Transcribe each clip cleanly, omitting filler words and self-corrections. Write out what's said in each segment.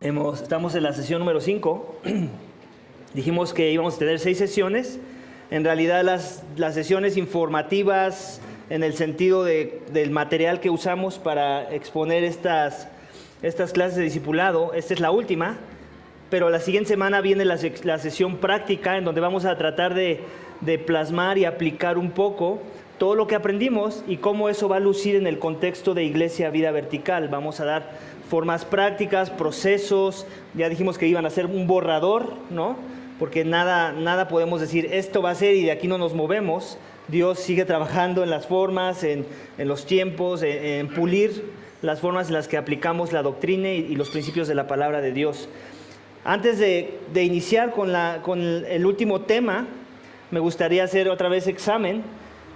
Estamos en la sesión número 5. Dijimos que íbamos a tener 6 sesiones. En realidad las sesiones informativas, en el sentido del material que usamos para exponer estas clases de discipulado, esta es la última, pero la siguiente semana viene la sesión práctica, en donde vamos a tratar de plasmar y aplicar un poco todo lo que aprendimos y cómo eso va a lucir en el contexto de Iglesia Vida Vertical. Vamos a dar formas prácticas, procesos. Ya dijimos que iban a ser un borrador, ¿no? Porque nada podemos decir, esto va a ser y de aquí no nos movemos. Dios sigue trabajando en las formas, en los tiempos, en pulir las formas en las que aplicamos la doctrina y los principios de la palabra de Dios. Antes de iniciar con el último tema, me gustaría hacer otra vez examen.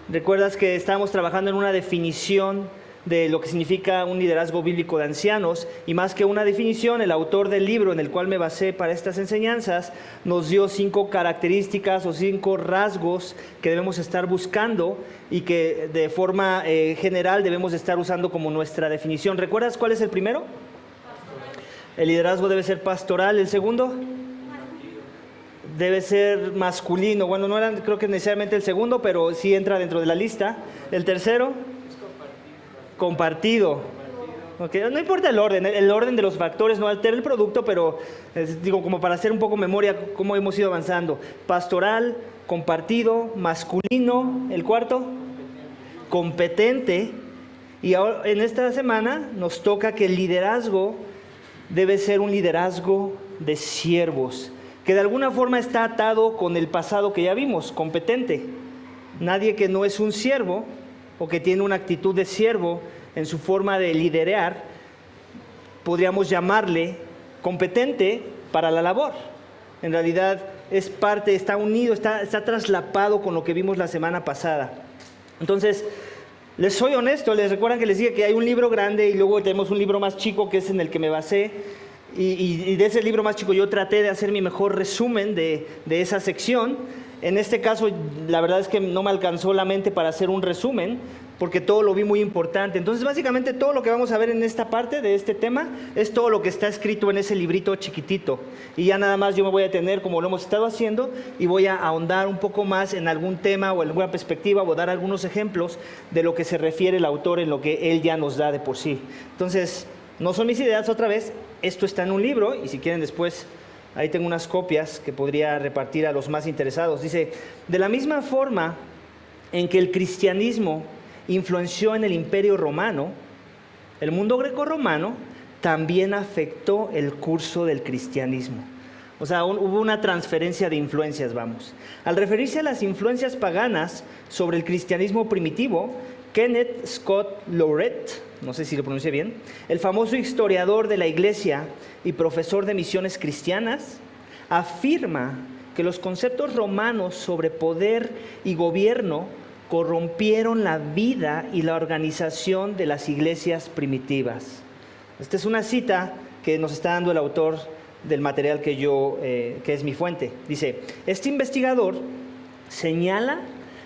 Recuerdas que estábamos trabajando en una definición de lo que significa un liderazgo bíblico de ancianos, y más que una definición, el autor del libro en el cual me basé para estas enseñanzas nos dio 5 características o 5 rasgos que debemos estar buscando y que de forma general debemos estar usando como nuestra definición. ¿Recuerdas cuál es el primero? El liderazgo debe ser pastoral. ¿El segundo? Debe ser masculino. Bueno, no era, creo que necesariamente el segundo, pero sí entra dentro de la lista. ¿El tercero? Compartido. Okay. No importa el orden de los factores no altera el producto, pero digo, como para hacer un poco memoria cómo hemos ido avanzando. Pastoral, compartido, masculino. ¿El cuarto? Competente. Y ahora en esta semana nos toca que el liderazgo debe ser un liderazgo de siervos, que de alguna forma está atado con el pasado que ya vimos, competente. Nadie que no es un siervo o que tiene una actitud de siervo en su forma de liderar, podríamos llamarle competente para la labor. En realidad es parte, está unido, está traslapado con lo que vimos la semana pasada. Entonces, les soy honesto, les recuerdan que les dije que hay un libro grande y luego tenemos un libro más chico que es en el que me basé. Y de ese libro más chico yo traté de hacer mi mejor resumen de esa sección. En este caso, la verdad es que no me alcanzó la mente para hacer un resumen, porque todo lo vi muy importante. Entonces, básicamente, todo lo que vamos a ver en esta parte de este tema es todo lo que está escrito en ese librito chiquitito. Y ya nada más yo me voy a detener, como lo hemos estado haciendo, y voy a ahondar un poco más en algún tema o en alguna perspectiva, o dar algunos ejemplos de lo que se refiere el autor en lo que él ya nos da de por sí. Entonces, no son mis ideas otra vez, esto está en un libro, y si quieren después, ahí tengo unas copias que podría repartir a los más interesados. Dice, de la misma forma en que el cristianismo influenció en el Imperio Romano, el mundo grecorromano también afectó el curso del cristianismo. O sea, hubo una transferencia de influencias, vamos. Al referirse a las influencias paganas sobre el cristianismo primitivo, Kenneth Scott Lauret, no sé si lo pronuncié bien, el famoso historiador de la Iglesia y profesor de misiones cristianas, afirma que los conceptos romanos sobre poder y gobierno corrompieron la vida y la organización de las iglesias primitivas. Esta es una cita que nos está dando el autor del material que es mi fuente. Dice, este investigador señala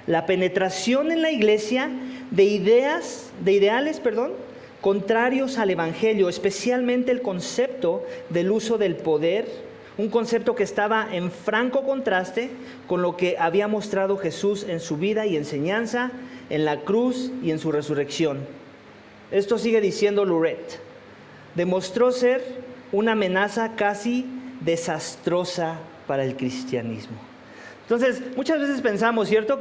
la penetración en la iglesia de ideales, contrarios al evangelio, especialmente el concepto del uso del poder, un concepto que estaba en franco contraste con lo que había mostrado Jesús en su vida y enseñanza, en la cruz y en su resurrección. Esto sigue diciendo Lauret. Demostró ser una amenaza casi desastrosa para el cristianismo. Entonces, muchas veces pensamos, ¿cierto?,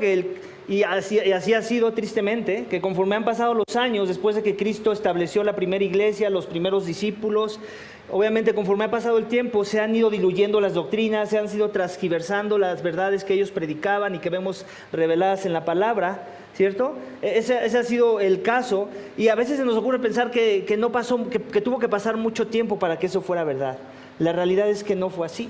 y así ha sido tristemente, que conforme han pasado los años, después de que Cristo estableció la primera iglesia, los primeros discípulos, obviamente conforme ha pasado el tiempo, se han ido diluyendo las doctrinas, se han ido transgiversando las verdades que ellos predicaban y que vemos reveladas en la palabra, ¿cierto? Ese ha sido el caso, y a veces se nos ocurre pensar que no pasó, que tuvo que pasar mucho tiempo para que eso fuera verdad. La realidad es que no fue así.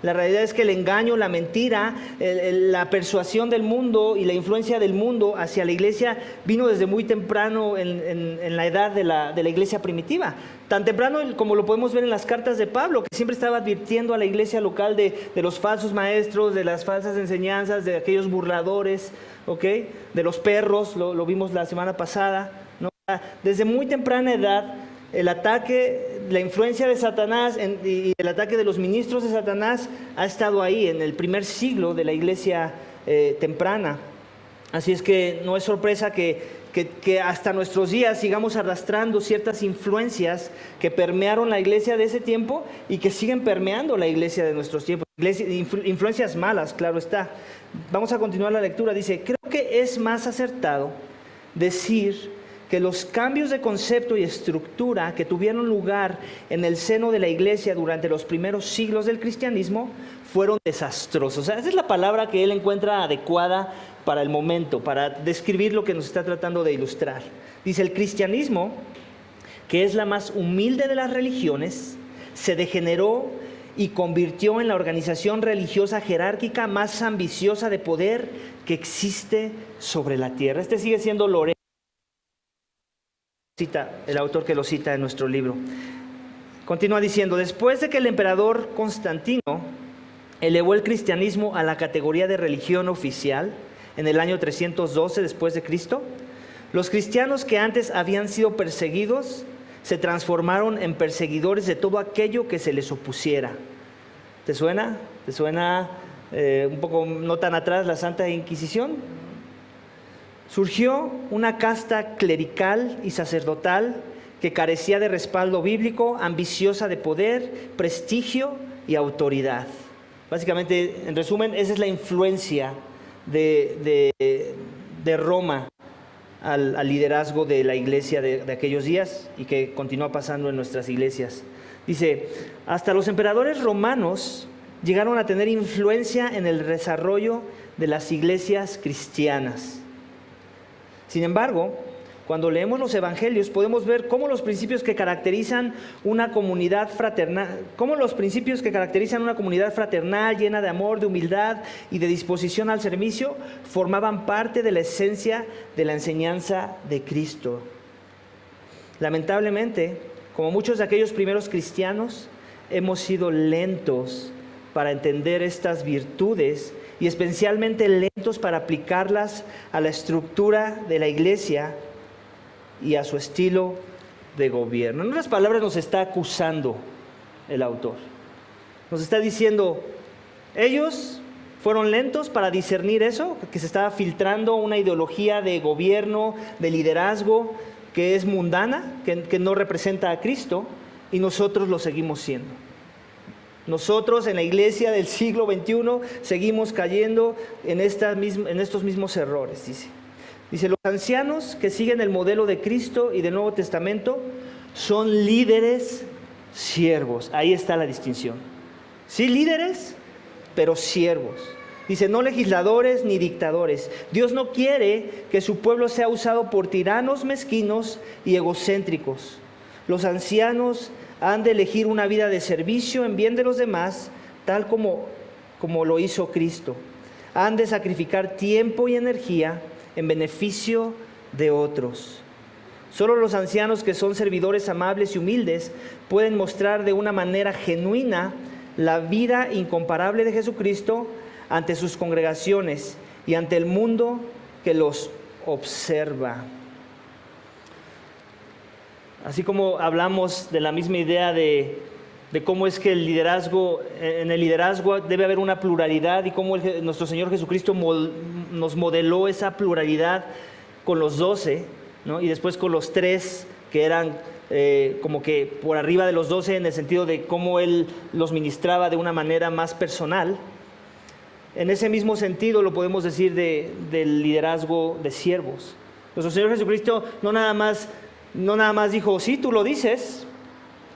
La realidad es que el engaño, la mentira, la persuasión del mundo y la influencia del mundo hacia la iglesia vino desde muy temprano en la edad de la iglesia primitiva. Tan temprano como lo podemos ver en las cartas de Pablo, que siempre estaba advirtiendo a la iglesia local de los falsos maestros, de las falsas enseñanzas, de aquellos burladores, ¿okay?, de los perros, lo vimos la semana pasada, ¿no? Desde muy temprana edad el ataque, la influencia de Satanás y el ataque de los ministros de Satanás ha estado ahí en el primer siglo de la iglesia temprana. Así es que no es sorpresa que hasta nuestros días sigamos arrastrando ciertas influencias que permearon la iglesia de ese tiempo y que siguen permeando la iglesia de nuestros tiempos. Influencias malas, claro está. Vamos a continuar la lectura. Dice, creo que es más acertado decir que los cambios de concepto y estructura que tuvieron lugar en el seno de la iglesia durante los primeros siglos del cristianismo fueron desastrosos. O sea, esa es la palabra que él encuentra adecuada para el momento, para describir lo que nos está tratando de ilustrar. Dice, el cristianismo, que es la más humilde de las religiones, se degeneró y convirtió en la organización religiosa jerárquica más ambiciosa de poder que existe sobre la tierra. Este sigue siendo Lorenzo, el autor que lo cita en nuestro libro. Continúa diciendo, después de que el emperador Constantino elevó el cristianismo a la categoría de religión oficial en el año 312 después de Cristo, los cristianos que antes habían sido perseguidos se transformaron en perseguidores de todo aquello que se les opusiera. ¿Te suena? ¿Te suena un poco no tan atrás la Santa Inquisición? Surgió una casta clerical y sacerdotal que carecía de respaldo bíblico, ambiciosa de poder, prestigio y autoridad. Básicamente, en resumen, esa es la influencia de Roma al liderazgo de la iglesia de aquellos días y que continúa pasando en nuestras iglesias. Dice, hasta los emperadores romanos llegaron a tener influencia en el desarrollo de las iglesias cristianas. Sin embargo, cuando leemos los evangelios podemos ver cómo los principios que caracterizan una comunidad fraternal, llena de amor, de humildad y de disposición al servicio, formaban parte de la esencia de la enseñanza de Cristo. Lamentablemente, como muchos de aquellos primeros cristianos, hemos sido lentos para entender estas virtudes y especialmente lentos para aplicarlas a la estructura de la iglesia y a su estilo de gobierno. En otras palabras, nos está acusando el autor. Nos está diciendo, ellos fueron lentos para discernir eso, que se estaba filtrando una ideología de gobierno, de liderazgo, que es mundana, que no representa a Cristo, y nosotros lo seguimos siendo. Nosotros en la iglesia del siglo XXI seguimos cayendo en estos mismos errores, dice. Los ancianos que siguen el modelo de Cristo y del Nuevo Testamento son líderes siervos. Ahí está la distinción. Sí, líderes, pero siervos. Dice, no legisladores ni dictadores. Dios no quiere que su pueblo sea usado por tiranos mezquinos y egocéntricos. Los ancianos han de elegir una vida de servicio en bien de los demás, tal como lo hizo Cristo. Han de sacrificar tiempo y energía en beneficio de otros. Solo los ancianos que son servidores amables y humildes pueden mostrar de una manera genuina la vida incomparable de Jesucristo ante sus congregaciones y ante el mundo que los observa. Así como hablamos de la misma idea de cómo es que en el liderazgo debe haber una pluralidad y cómo nuestro Señor Jesucristo nos modeló esa pluralidad con los 12, ¿no? Y después con los 3 que eran como que por arriba de los 12 en el sentido de cómo Él los ministraba de una manera más personal. En ese mismo sentido lo podemos decir del liderazgo de siervos. Nuestro Señor Jesucristo no nada más dijo, sí, tú lo dices,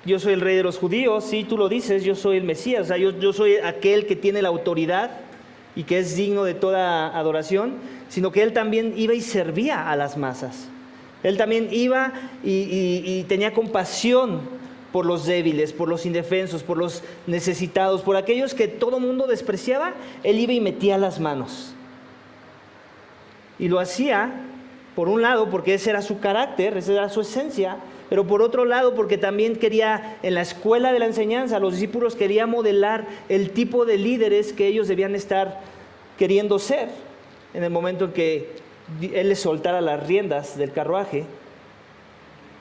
yo soy el rey de los judíos, sí, tú lo dices, yo soy el Mesías, o sea, yo soy aquel que tiene la autoridad y que es digno de toda adoración, sino que Él también iba y servía a las masas. Él también iba y tenía compasión por los débiles, por los indefensos, por los necesitados, por aquellos que todo mundo despreciaba. Él iba y metía las manos. Y lo hacía, por un lado, porque ese era su carácter, esa era su esencia, pero por otro lado, porque también quería, en la escuela de la enseñanza, los discípulos quería modelar el tipo de líderes que ellos debían estar queriendo ser en el momento en que Él les soltara las riendas del carruaje.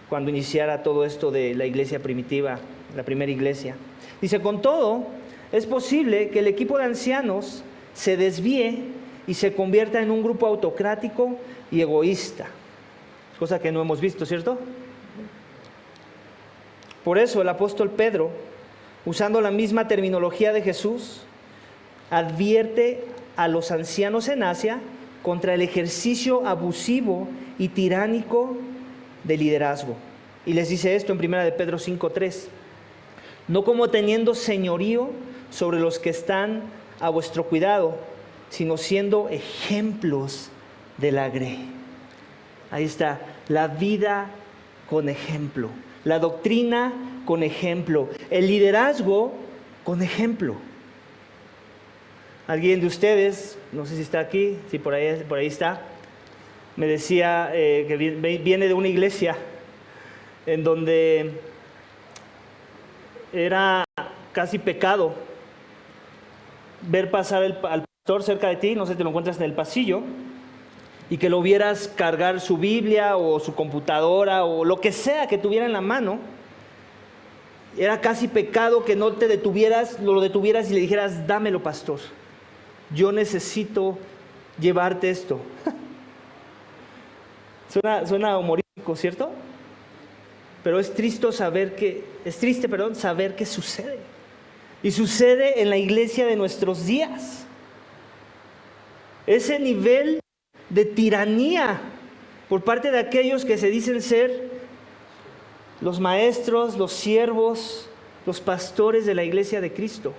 cuando iniciara todo esto de la iglesia primitiva, la primera iglesia. Dice, con todo, es posible que el equipo de ancianos se desvíe y se convierta en un grupo autocrático y egoísta, cosa que no hemos visto, ¿cierto? Por eso el apóstol Pedro, usando la misma terminología de Jesús, advierte a los ancianos en Asia contra el ejercicio abusivo y tiránico de liderazgo. Y les dice esto en 1 de Pedro 5:3. No como teniendo señorío sobre los que están a vuestro cuidado, sino siendo ejemplos de la grey. Ahí está, la vida con ejemplo, la doctrina con ejemplo, el liderazgo con ejemplo. Alguien de ustedes, no sé si está aquí, si por ahí está, me decía que viene de una iglesia en donde era casi pecado ver pasar al pastor cerca de ti, no sé si te lo encuentras en el pasillo, y que lo vieras cargar su Biblia o su computadora o lo que sea que tuviera en la mano. Era casi pecado que no te detuvieras, lo detuvieras y le dijeras, dámelo, pastor, yo necesito llevarte esto. Suena humorístico, ¿cierto? Pero es triste saber que sucede. Y sucede en la iglesia de nuestros días. Ese nivel de tiranía por parte de aquellos que se dicen ser los maestros, los siervos, los pastores de la iglesia de Cristo.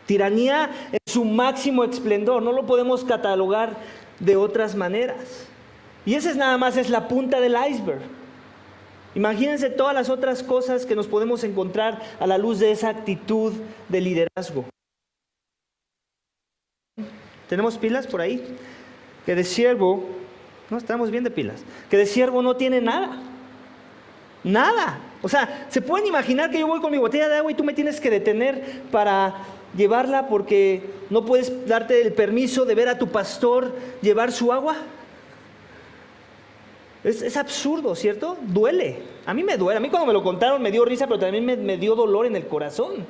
Tiranía en su máximo esplendor, no lo podemos catalogar de otras maneras. Y esa nada más es la punta del iceberg. Imagínense todas las otras cosas que nos podemos encontrar a la luz de esa actitud de liderazgo. ¿Tenemos pilas por ahí? Que de siervo, no estamos bien de pilas, que de siervo no tiene nada. Nada. O sea, ¿se pueden imaginar que yo voy con mi botella de agua y tú me tienes que detener para llevarla porque no puedes darte el permiso de ver a tu pastor llevar su agua? Es absurdo, ¿cierto? Duele. A mí me duele. A mí cuando me lo contaron me dio risa, pero también me dio dolor en el corazón.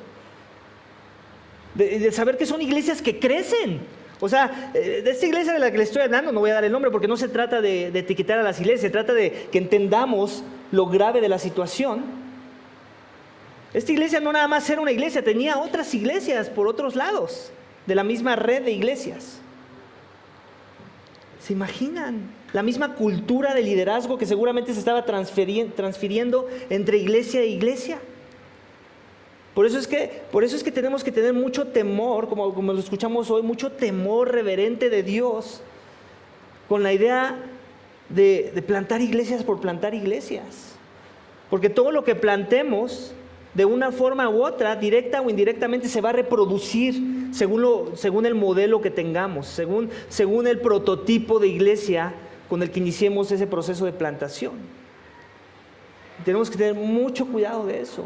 De saber que son iglesias que crecen. O sea, de esta iglesia de la que le estoy hablando, no voy a dar el nombre porque no se trata de etiquetar a las iglesias, se trata de que entendamos lo grave de la situación. Esta iglesia no nada más era una iglesia, tenía otras iglesias por otros lados, de la misma red de iglesias. ¿Se imaginan? La misma cultura de liderazgo que seguramente se estaba transfiriendo entre iglesia e iglesia. Por eso es que tenemos que tener mucho temor, como lo escuchamos hoy, mucho temor reverente de Dios, con la idea de plantar iglesias por plantar iglesias. Porque todo lo que plantemos, de una forma u otra, directa o indirectamente, se va a reproducir según el modelo que tengamos, según el prototipo de iglesia con el que iniciemos ese proceso de plantación. Tenemos que tener mucho cuidado de eso.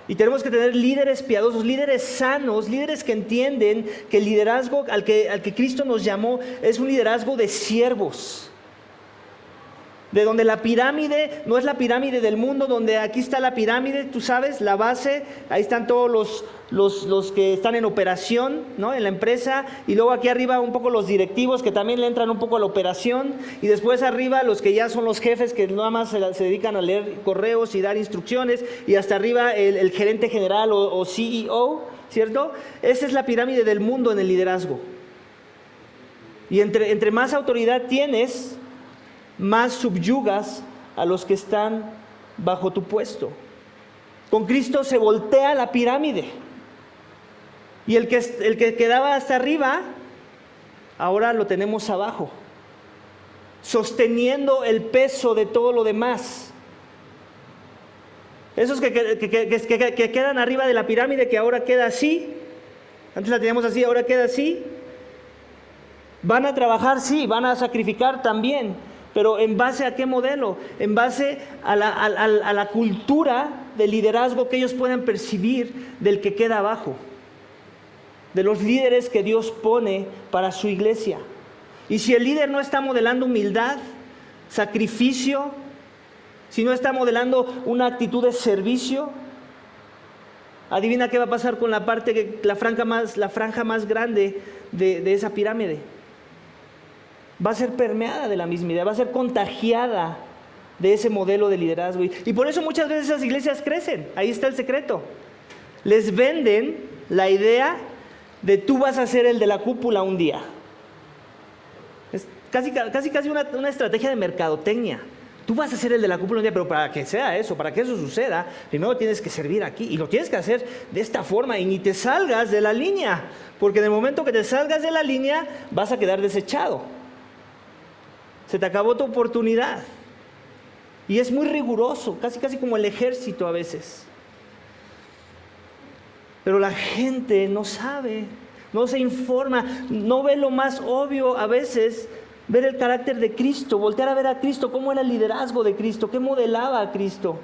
Y tenemos que tener líderes piadosos, líderes sanos, líderes que entienden que el liderazgo al que Cristo nos llamó es un liderazgo de siervos. De donde la pirámide no es la pirámide del mundo, donde aquí está la pirámide, tú sabes, la base, ahí están todos los que están en operación, ¿no? En la empresa, y luego aquí arriba un poco los directivos que también le entran un poco a la operación, y después arriba los que ya son los jefes que nada más se dedican a leer correos y dar instrucciones, y hasta arriba el gerente general o CEO, ¿cierto? Esa es la pirámide del mundo en el liderazgo. Y entre más autoridad tienes, más subyugas a los que están bajo tu puesto. Con Cristo se voltea la pirámide. Y el que quedaba hasta arriba, ahora lo tenemos abajo, sosteniendo el peso de todo lo demás. Esos que quedan arriba de la pirámide, que ahora queda así, antes la teníamos así, ahora queda así, van a trabajar, sí, van a sacrificar también, pero ¿en base a qué modelo? En base a la cultura de liderazgo que ellos puedan percibir del que queda abajo, de los líderes que Dios pone para su iglesia. Y si el líder no está modelando humildad, sacrificio, si no está modelando una actitud de servicio, adivina qué va a pasar con la franja más grande de esa pirámide. Va a ser permeada de la misma idea, va a ser contagiada de ese modelo de liderazgo. Y por eso muchas veces esas iglesias crecen. Ahí está el secreto. Les venden la idea de tú vas a ser el de la cúpula un día. Es casi una estrategia de mercadotecnia. Tú vas a ser el de la cúpula un día, pero para que sea eso, para que eso suceda, primero tienes que servir aquí. Y lo tienes que hacer de esta forma y ni te salgas de la línea. Porque en el momento que te salgas de la línea, vas a quedar desechado. Se te acabó tu oportunidad. Y es muy riguroso, casi como el ejército a veces. Pero la gente no sabe, no se informa, no ve lo más obvio a veces, ver el carácter de Cristo, voltear a ver a Cristo, cómo era el liderazgo de Cristo, qué modelaba a Cristo,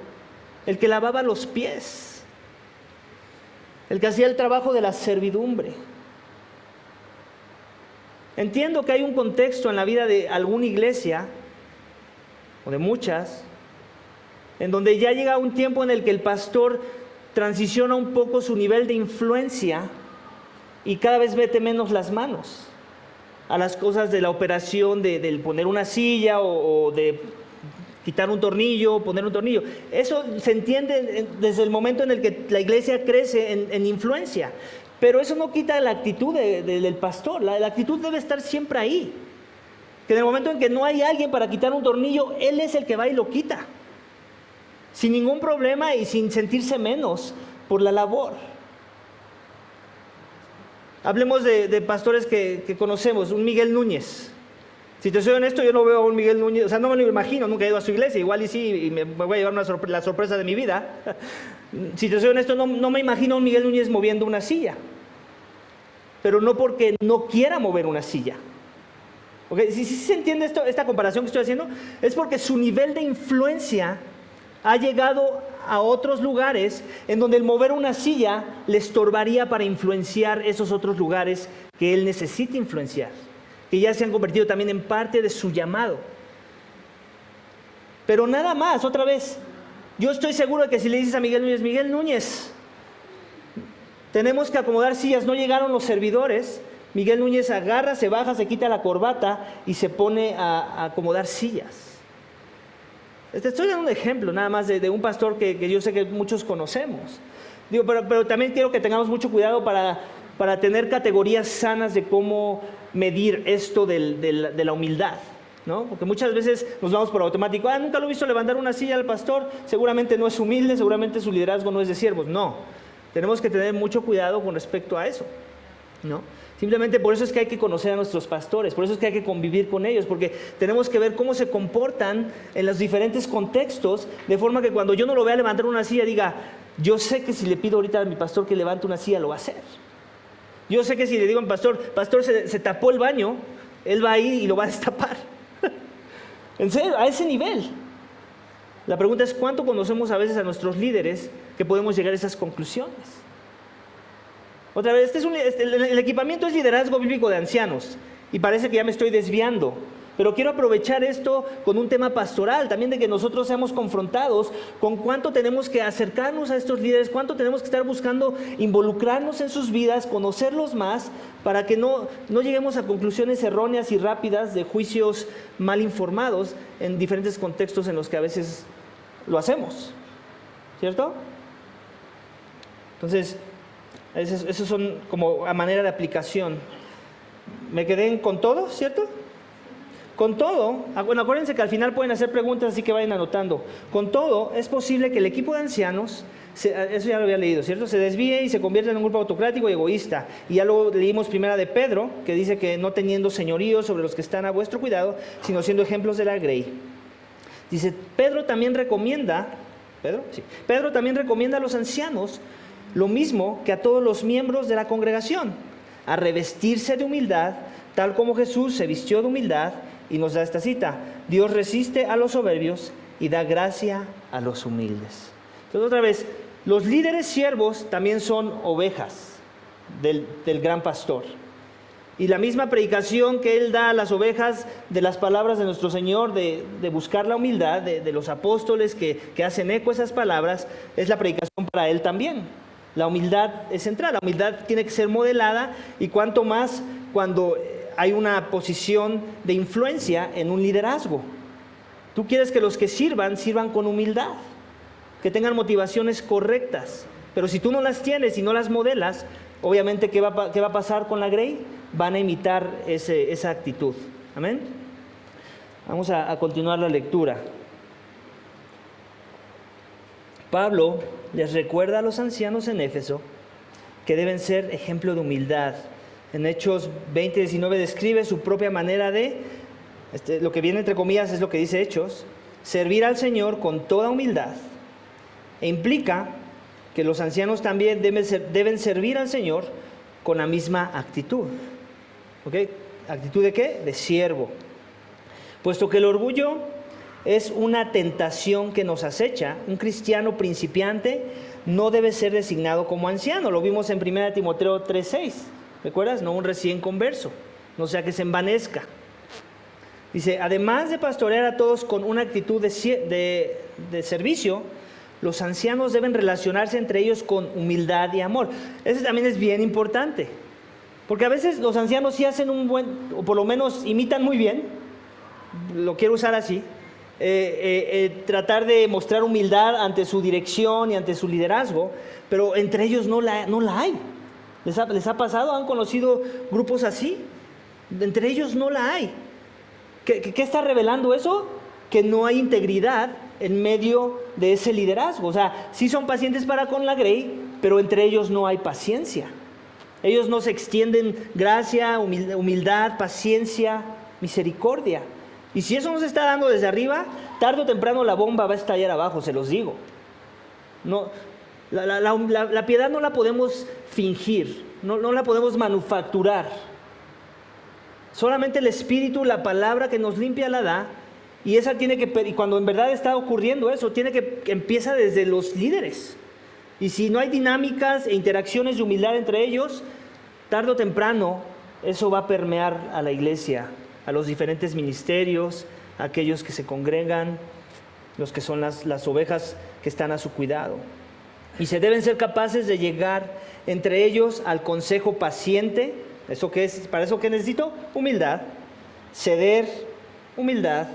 el que lavaba los pies, el que hacía el trabajo de la servidumbre. Entiendo que hay un contexto en la vida de alguna iglesia, o de muchas, en donde ya llega un tiempo en el que el pastor transiciona un poco su nivel de influencia y cada vez mete menos las manos a las cosas de la operación de poner una silla o de quitar un tornillo, poner un tornillo. Eso se entiende desde el momento en el que la iglesia crece en influencia. Pero eso no quita la actitud del pastor. La actitud debe estar siempre ahí. Que en el momento en que no hay alguien para quitar un tornillo, él es el que va y lo quita. Sin ningún problema y sin sentirse menos por la labor. Hablemos de pastores que conocemos. Un Miguel Núñez. Si te soy honesto, yo no veo a un Miguel Núñez, o sea, no me lo imagino, nunca he ido a su iglesia, igual y sí, y me voy a llevar la sorpresa de mi vida. Si te soy honesto, no me imagino a un Miguel Núñez moviendo una silla, pero no porque no quiera mover una silla. ¿Okay? Si se entiende esta comparación que estoy haciendo, es porque su nivel de influencia ha llegado a otros lugares en donde el mover una silla le estorbaría para influenciar esos otros lugares que él necesita influenciar, que ya se han convertido también en parte de su llamado. Pero nada más, otra vez, yo estoy seguro de que si le dices a Miguel Núñez, tenemos que acomodar sillas, no llegaron los servidores, Miguel Núñez agarra, se baja, se quita la corbata y se pone a acomodar sillas. Estoy dando un ejemplo nada más de un pastor que yo sé que muchos conocemos. Digo, pero también quiero que tengamos mucho cuidado para tener categorías sanas de cómo medir esto de la humildad, ¿no? Porque muchas veces nos vamos por automático. Nunca lo he visto levantar una silla al pastor, seguramente no es humilde, seguramente su liderazgo no es de siervos. No, tenemos que tener mucho cuidado con respecto a eso, ¿no? Simplemente por eso es que hay que conocer a nuestros pastores, por eso es que hay que convivir con ellos, porque tenemos que ver cómo se comportan en los diferentes contextos, de forma que cuando yo no lo vea levantar una silla, diga, yo sé que si le pido ahorita a mi pastor que levante una silla, lo va a hacer. Yo sé que si le digo a mi pastor, se tapó el baño, él va a ir y lo va a destapar. En serio, a ese nivel. La pregunta es, ¿cuánto conocemos a veces a nuestros líderes que podemos llegar a esas conclusiones? Otra vez, el equipamiento es liderazgo bíblico de ancianos y parece que ya me estoy desviando, pero quiero aprovechar esto con un tema pastoral, también de que nosotros seamos confrontados con cuánto tenemos que acercarnos a estos líderes, cuánto tenemos que estar buscando involucrarnos en sus vidas, conocerlos más, para que no lleguemos a conclusiones erróneas y rápidas de juicios mal informados en diferentes contextos en los que a veces lo hacemos, ¿cierto? Entonces, esos son como a manera de aplicación. Me quedé con todo, ¿cierto? Con todo, bueno, acuérdense que al final pueden hacer preguntas, así que vayan anotando. Con todo, es posible que el equipo de ancianos, eso ya lo había leído, ¿cierto? Se desvíe y se convierta en un grupo autocrático y egoísta. Y ya luego leímos primera de Pedro, que dice que no teniendo señorío sobre los que están a vuestro cuidado, sino siendo ejemplos de la grey. Dice, Pedro también recomienda a los ancianos lo mismo que a todos los miembros de la congregación, a revestirse de humildad, tal como Jesús se vistió de humildad, y nos da esta cita: Dios resiste a los soberbios y da gracia a los humildes. Entonces, otra vez, los líderes siervos también son ovejas del gran pastor. Y la misma predicación que Él da a las ovejas de las palabras de nuestro Señor, de buscar la humildad, de los apóstoles que hacen eco a esas palabras, es la predicación para Él también. La humildad es central, la humildad tiene que ser modelada, y cuanto más cuando hay una posición de influencia en un liderazgo. Tú quieres que los que sirvan con humildad, que tengan motivaciones correctas, pero si tú no las tienes y no las modelas, obviamente, ¿qué va a pasar con la Grey? Van a imitar esa actitud. Amén. Vamos a continuar la lectura. Pablo les recuerda a los ancianos en Éfeso que deben ser ejemplo de humildad. En Hechos 20:19 describe su propia manera de, lo que viene entre comillas es lo que dice Hechos, servir al Señor con toda humildad. E implica que los ancianos también deben servir al Señor con la misma actitud. ¿Ok? ¿Actitud de qué? De siervo. Puesto que el orgullo es una tentación que nos acecha, un cristiano principiante no debe ser designado como anciano. Lo vimos en 1 Timoteo 3:6. ¿Recuerdas? No un recién converso, no sea que se envanezca. Dice, además de pastorear a todos con una actitud de servicio, los ancianos deben relacionarse entre ellos con humildad y amor. Eso también es bien importante, porque a veces los ancianos sí hacen un buen, o por lo menos imitan muy bien, lo quiero usar así, tratar de mostrar humildad ante su dirección y ante su liderazgo, pero entre ellos no la hay. ¿Les ha pasado? ¿Han conocido grupos así? Entre ellos no la hay. ¿Qué está revelando eso? Que no hay integridad en medio de ese liderazgo. O sea, sí son pacientes para con la Grey, pero entre ellos no hay paciencia. Ellos no se extienden gracia, humildad, paciencia, misericordia. Y si eso no se está dando desde arriba, tarde o temprano la bomba va a estallar abajo, se los digo. No, la piedad no la podemos fingir, no la podemos manufacturar. Solamente el Espíritu, la palabra que nos limpia la da, y esa tiene que, y cuando en verdad está ocurriendo eso, empieza desde los líderes. Y si no hay dinámicas e interacciones de humildad entre ellos, tarde o temprano eso va a permear a la iglesia, a los diferentes ministerios, a aquellos que se congregan, los que son las ovejas que están a su cuidado. Y se deben ser capaces de llegar entre ellos al consejo paciente. ¿Eso qué es? ¿Para eso qué necesito? Humildad. Ceder, humildad.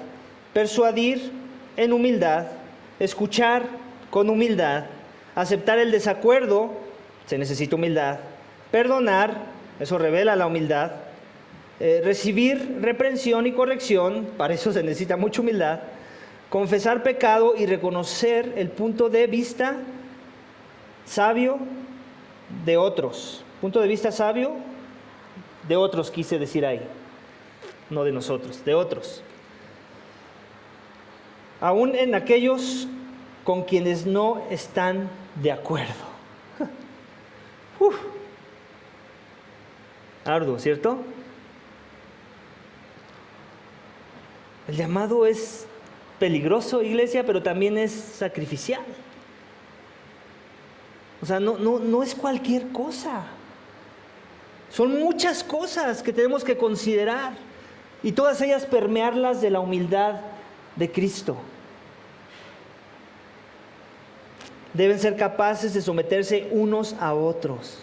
Persuadir en humildad. Escuchar con humildad. Aceptar el desacuerdo, se necesita humildad. Perdonar, eso revela la humildad. Recibir reprensión y corrección, para eso se necesita mucha humildad. Confesar pecado y reconocer el punto de vista sabio de otros. Punto de vista sabio de otros, quise decir ahí. No de nosotros, de otros. Aún en aquellos con quienes no están de acuerdo. Arduo, ¿cierto? El llamado es peligroso, iglesia, pero también es sacrificial. O sea, no es cualquier cosa. Son muchas cosas que tenemos que considerar, y todas ellas permearlas de la humildad de Cristo. Deben ser capaces de someterse unos a otros.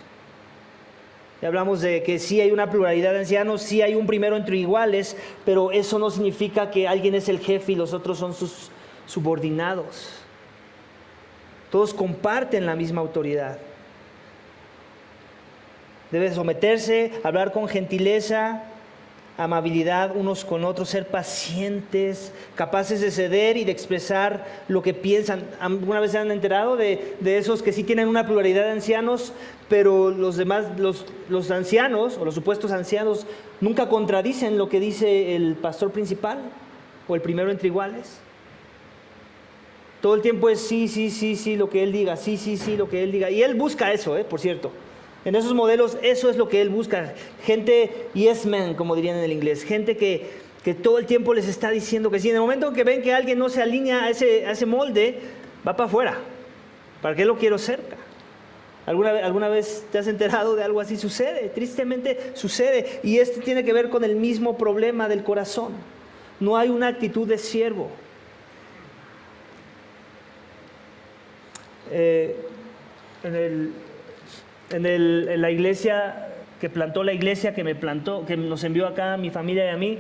Ya hablamos de que sí hay una pluralidad de ancianos, sí hay un primero entre iguales, pero eso no significa que alguien es el jefe y los otros son sus subordinados. Todos comparten la misma autoridad. Deben someterse, hablar con gentileza, amabilidad unos con otros, ser pacientes, capaces de ceder y de expresar lo que piensan. ¿Alguna vez se han enterado de esos que sí tienen una pluralidad de ancianos, pero los demás, los ancianos o los supuestos ancianos nunca contradicen lo que dice el pastor principal o el primero entre iguales? Todo el tiempo es sí, lo que él diga, sí, lo que él diga. Y él busca eso, por cierto. En esos modelos eso es lo que él busca. Gente yes man, como dirían en el inglés. Gente que todo el tiempo les está diciendo que sí. En el momento en que ven que alguien no se alinea a ese molde, va para afuera. ¿Para qué lo quiero cerca? ¿Alguna vez te has enterado de algo así? Sucede, tristemente sucede. Y esto tiene que ver con el mismo problema del corazón. No hay una actitud de siervo. En la iglesia que plantó la iglesia, que nos envió acá a mi familia y a mí,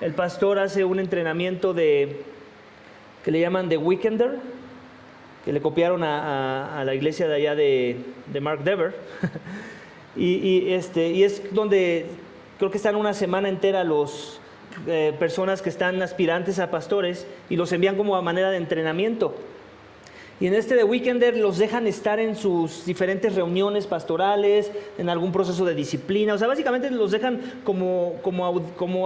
el pastor hace un entrenamiento que le llaman The Weekender, que le copiaron a la iglesia de allá de Mark Dever. y es donde creo que están una semana entera los personas que están aspirantes a pastores y los envían como a manera de entrenamiento. Y en The Weekender los dejan estar en sus diferentes reuniones pastorales, en algún proceso de disciplina. O sea, básicamente los dejan como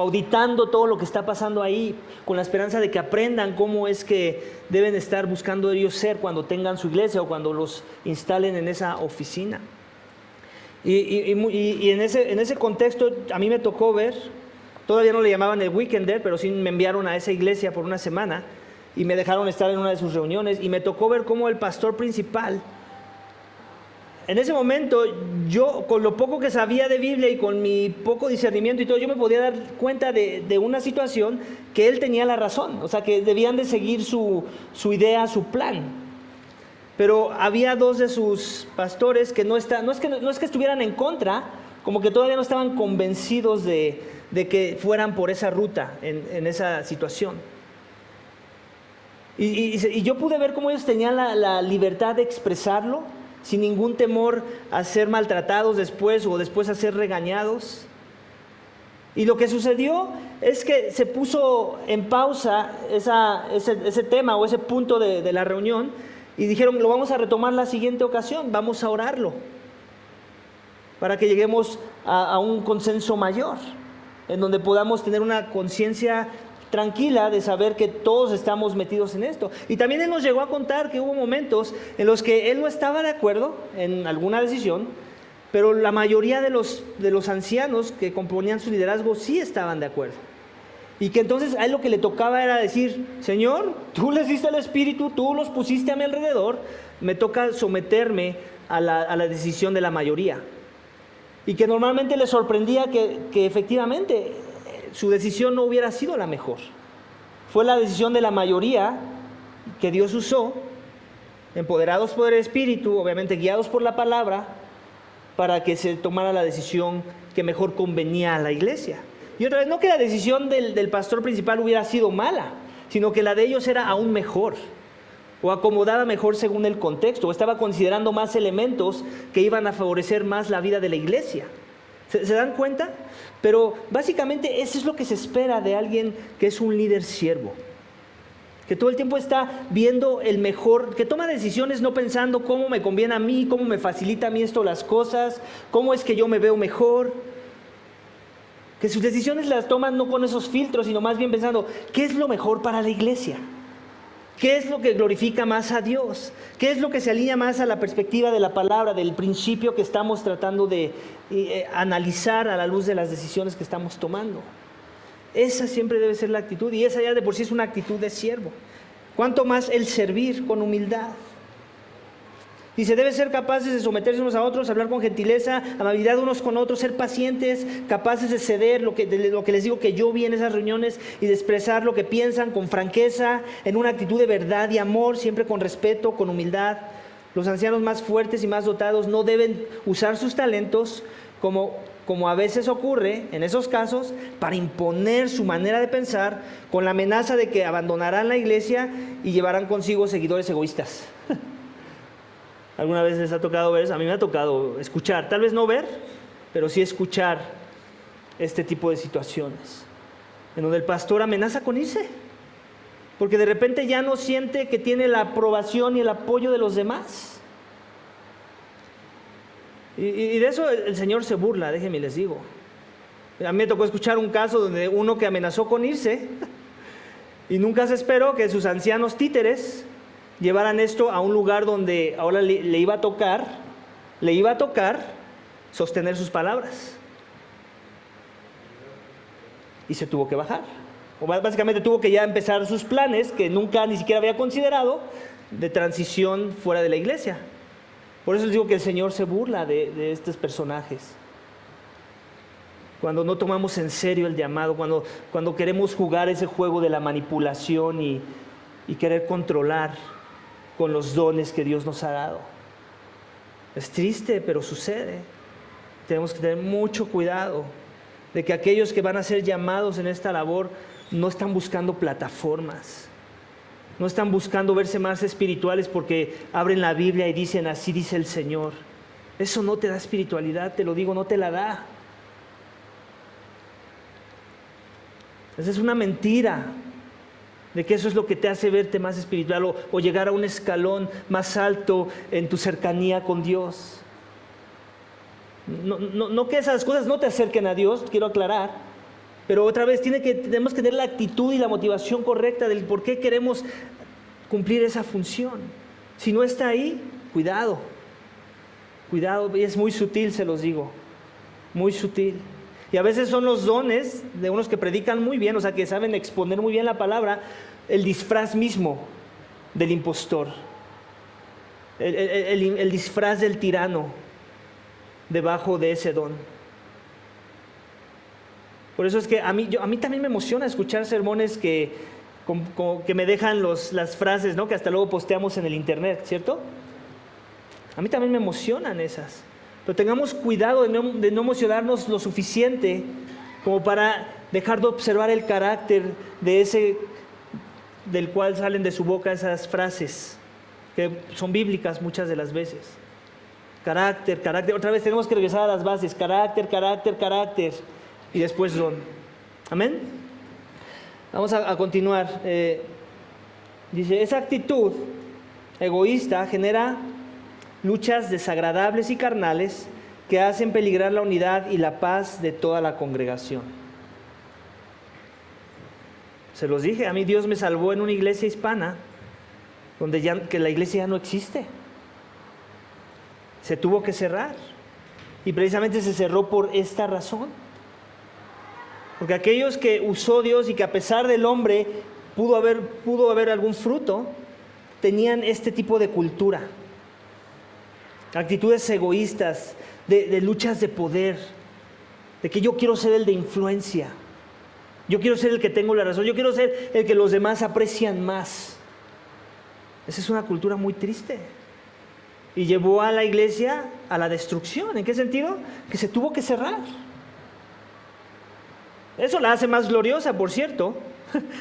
auditando todo lo que está pasando ahí, con la esperanza de que aprendan cómo es que deben estar buscando ellos ser cuando tengan su iglesia o cuando los instalen en esa oficina. Y en ese contexto a mí me tocó ver, todavía no le llamaban el Weekender, pero sí me enviaron a esa iglesia por una semana, y me dejaron estar en una de sus reuniones, y me tocó ver cómo el pastor principal, en ese momento, yo con lo poco que sabía de Biblia y con mi poco discernimiento y todo, yo me podía dar cuenta de una situación que él tenía la razón, o sea, que debían de seguir su idea, su plan. Pero había dos de sus pastores que no es que estuvieran en contra, como que todavía no estaban convencidos de que fueran por esa ruta en esa situación. Y yo pude ver cómo ellos tenían la libertad de expresarlo sin ningún temor a ser maltratados después o después a ser regañados. Y lo que sucedió es que se puso en pausa ese tema o ese punto de la reunión, y dijeron: lo vamos a retomar la siguiente ocasión, vamos a orarlo para que lleguemos a un consenso mayor, en donde podamos tener una conciencia tranquila de saber que todos estamos metidos en esto. Y también él nos llegó a contar que hubo momentos en los que él no estaba de acuerdo en alguna decisión, pero la mayoría de los ancianos que componían su liderazgo sí estaban de acuerdo. Y que entonces a él lo que le tocaba era decir: Señor, tú les diste el Espíritu, tú los pusiste a mi alrededor, me toca someterme a la decisión de la mayoría. Y que normalmente le sorprendía que efectivamente su decisión no hubiera sido la mejor. Fue la decisión de la mayoría que Dios usó, empoderados por el Espíritu, obviamente guiados por la palabra, para que se tomara la decisión que mejor convenía a la iglesia. Y otra vez, no que la decisión del pastor principal hubiera sido mala, sino que la de ellos era aún mejor, o acomodada mejor según el contexto, o estaba considerando más elementos que iban a favorecer más la vida de la iglesia. ¿Se dan cuenta? Pero básicamente eso es lo que se espera de alguien que es un líder siervo, que todo el tiempo está viendo el mejor, que toma decisiones no pensando cómo me conviene a mí, cómo me facilita a mí esto las cosas, cómo es que yo me veo mejor. Que sus decisiones las toman no con esos filtros, sino más bien pensando: ¿qué es lo mejor para la iglesia? ¿Qué es lo que glorifica más a Dios? ¿Qué es lo que se alinea más a la perspectiva de la palabra, del principio que estamos tratando de analizar a la luz de las decisiones que estamos tomando? Esa siempre debe ser la actitud, y esa ya de por sí es una actitud de siervo. Cuanto más el servir con humildad. Dice: debe ser capaces de someterse unos a otros, hablar con gentileza, amabilidad unos con otros, ser pacientes, capaces de ceder lo que les digo que yo vi en esas reuniones, y de expresar lo que piensan con franqueza, en una actitud de verdad y amor, siempre con respeto, con humildad. Los ancianos más fuertes y más dotados no deben usar sus talentos como a veces ocurre en esos casos, para imponer su manera de pensar, con la amenaza de que abandonarán la iglesia y llevarán consigo seguidores egoístas. ¿Alguna vez les ha tocado ver eso? A mí me ha tocado escuchar, tal vez no ver, pero sí escuchar este tipo de situaciones, en donde el pastor amenaza con irse, porque de repente ya no siente que tiene la aprobación y el apoyo de los demás. Y de eso el Señor se burla, déjenme les digo. A mí me tocó escuchar un caso donde uno que amenazó con irse, y nunca se esperó que sus ancianos títeres llevaran esto a un lugar donde ahora le iba a tocar sostener sus palabras. Y se tuvo que bajar. O básicamente tuvo que ya empezar sus planes, que nunca ni siquiera había considerado, de transición fuera de la iglesia. Por eso les digo que el Señor se burla de estos personajes. Cuando no tomamos en serio el llamado, cuando queremos jugar ese juego de la manipulación y querer controlar con los dones que Dios nos ha dado. Es triste, pero sucede. Tenemos que tener mucho cuidado de que aquellos que van a ser llamados en esta labor no están buscando plataformas, no están buscando verse más espirituales porque abren la Biblia y dicen, así dice el Señor. Eso no te da espiritualidad, te lo digo, no te la da. Esa es una mentira de que eso es lo que te hace verte más espiritual o llegar a un escalón más alto en tu cercanía con Dios. No que esas cosas no te acerquen a Dios, quiero aclarar, pero otra vez tenemos que tener la actitud y la motivación correcta del por qué queremos cumplir esa función. Si no está ahí, cuidado, y es muy sutil, se los digo, muy sutil. Y a veces son los dones de unos que predican muy bien, o sea, que saben exponer muy bien la palabra, el disfraz mismo del impostor, el disfraz del tirano debajo de ese don. Por eso es que a mí también me emociona escuchar sermones que me dejan las frases, ¿no? Que hasta luego posteamos en el internet, ¿cierto? A mí también me emocionan esas. Pero tengamos cuidado de no emocionarnos lo suficiente como para dejar de observar el carácter de ese del cual salen de su boca esas frases, que son bíblicas muchas de las veces. Carácter. Otra vez tenemos que regresar a las bases. Carácter. Y después don. Amén. Vamos a continuar. Dice, esa actitud egoísta genera luchas desagradables y carnales que hacen peligrar la unidad y la paz de toda la congregación. Se los dije, a mí Dios me salvó en una iglesia hispana que la iglesia ya no existe. Se tuvo que cerrar. Y precisamente se cerró por esta razón. Porque aquellos que usó Dios y que a pesar del hombre pudo haber algún fruto, tenían este tipo de cultura. Actitudes egoístas, de luchas de poder, de que yo quiero ser el de influencia, yo quiero ser el que tengo la razón, yo quiero ser el que los demás aprecian más. Esa es una cultura muy triste y llevó a la iglesia a la destrucción. ¿En qué sentido? Que se tuvo que cerrar. Eso la hace más gloriosa, por cierto,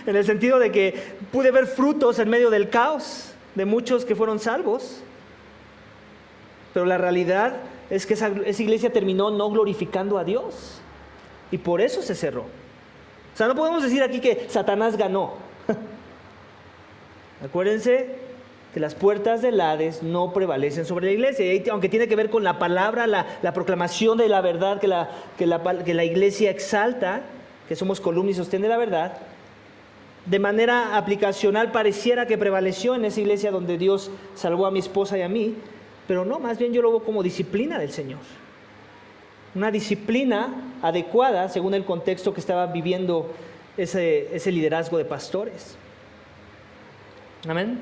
en el sentido de que pude ver frutos en medio del caos de muchos que fueron salvos. Pero la realidad es que esa iglesia terminó no glorificando a Dios. Y por eso se cerró. O sea, no podemos decir aquí que Satanás ganó. Acuérdense que las puertas del Hades no prevalecen sobre la iglesia. Y aunque tiene que ver con la palabra, la proclamación de la verdad que la iglesia exalta, que somos columna y sostén de la verdad, de manera aplicacional pareciera que prevaleció en esa iglesia donde Dios salvó a mi esposa y a mí. Pero no, más bien yo lo veo como disciplina del Señor. Una disciplina adecuada según el contexto que estaba viviendo ese liderazgo de pastores. Amén.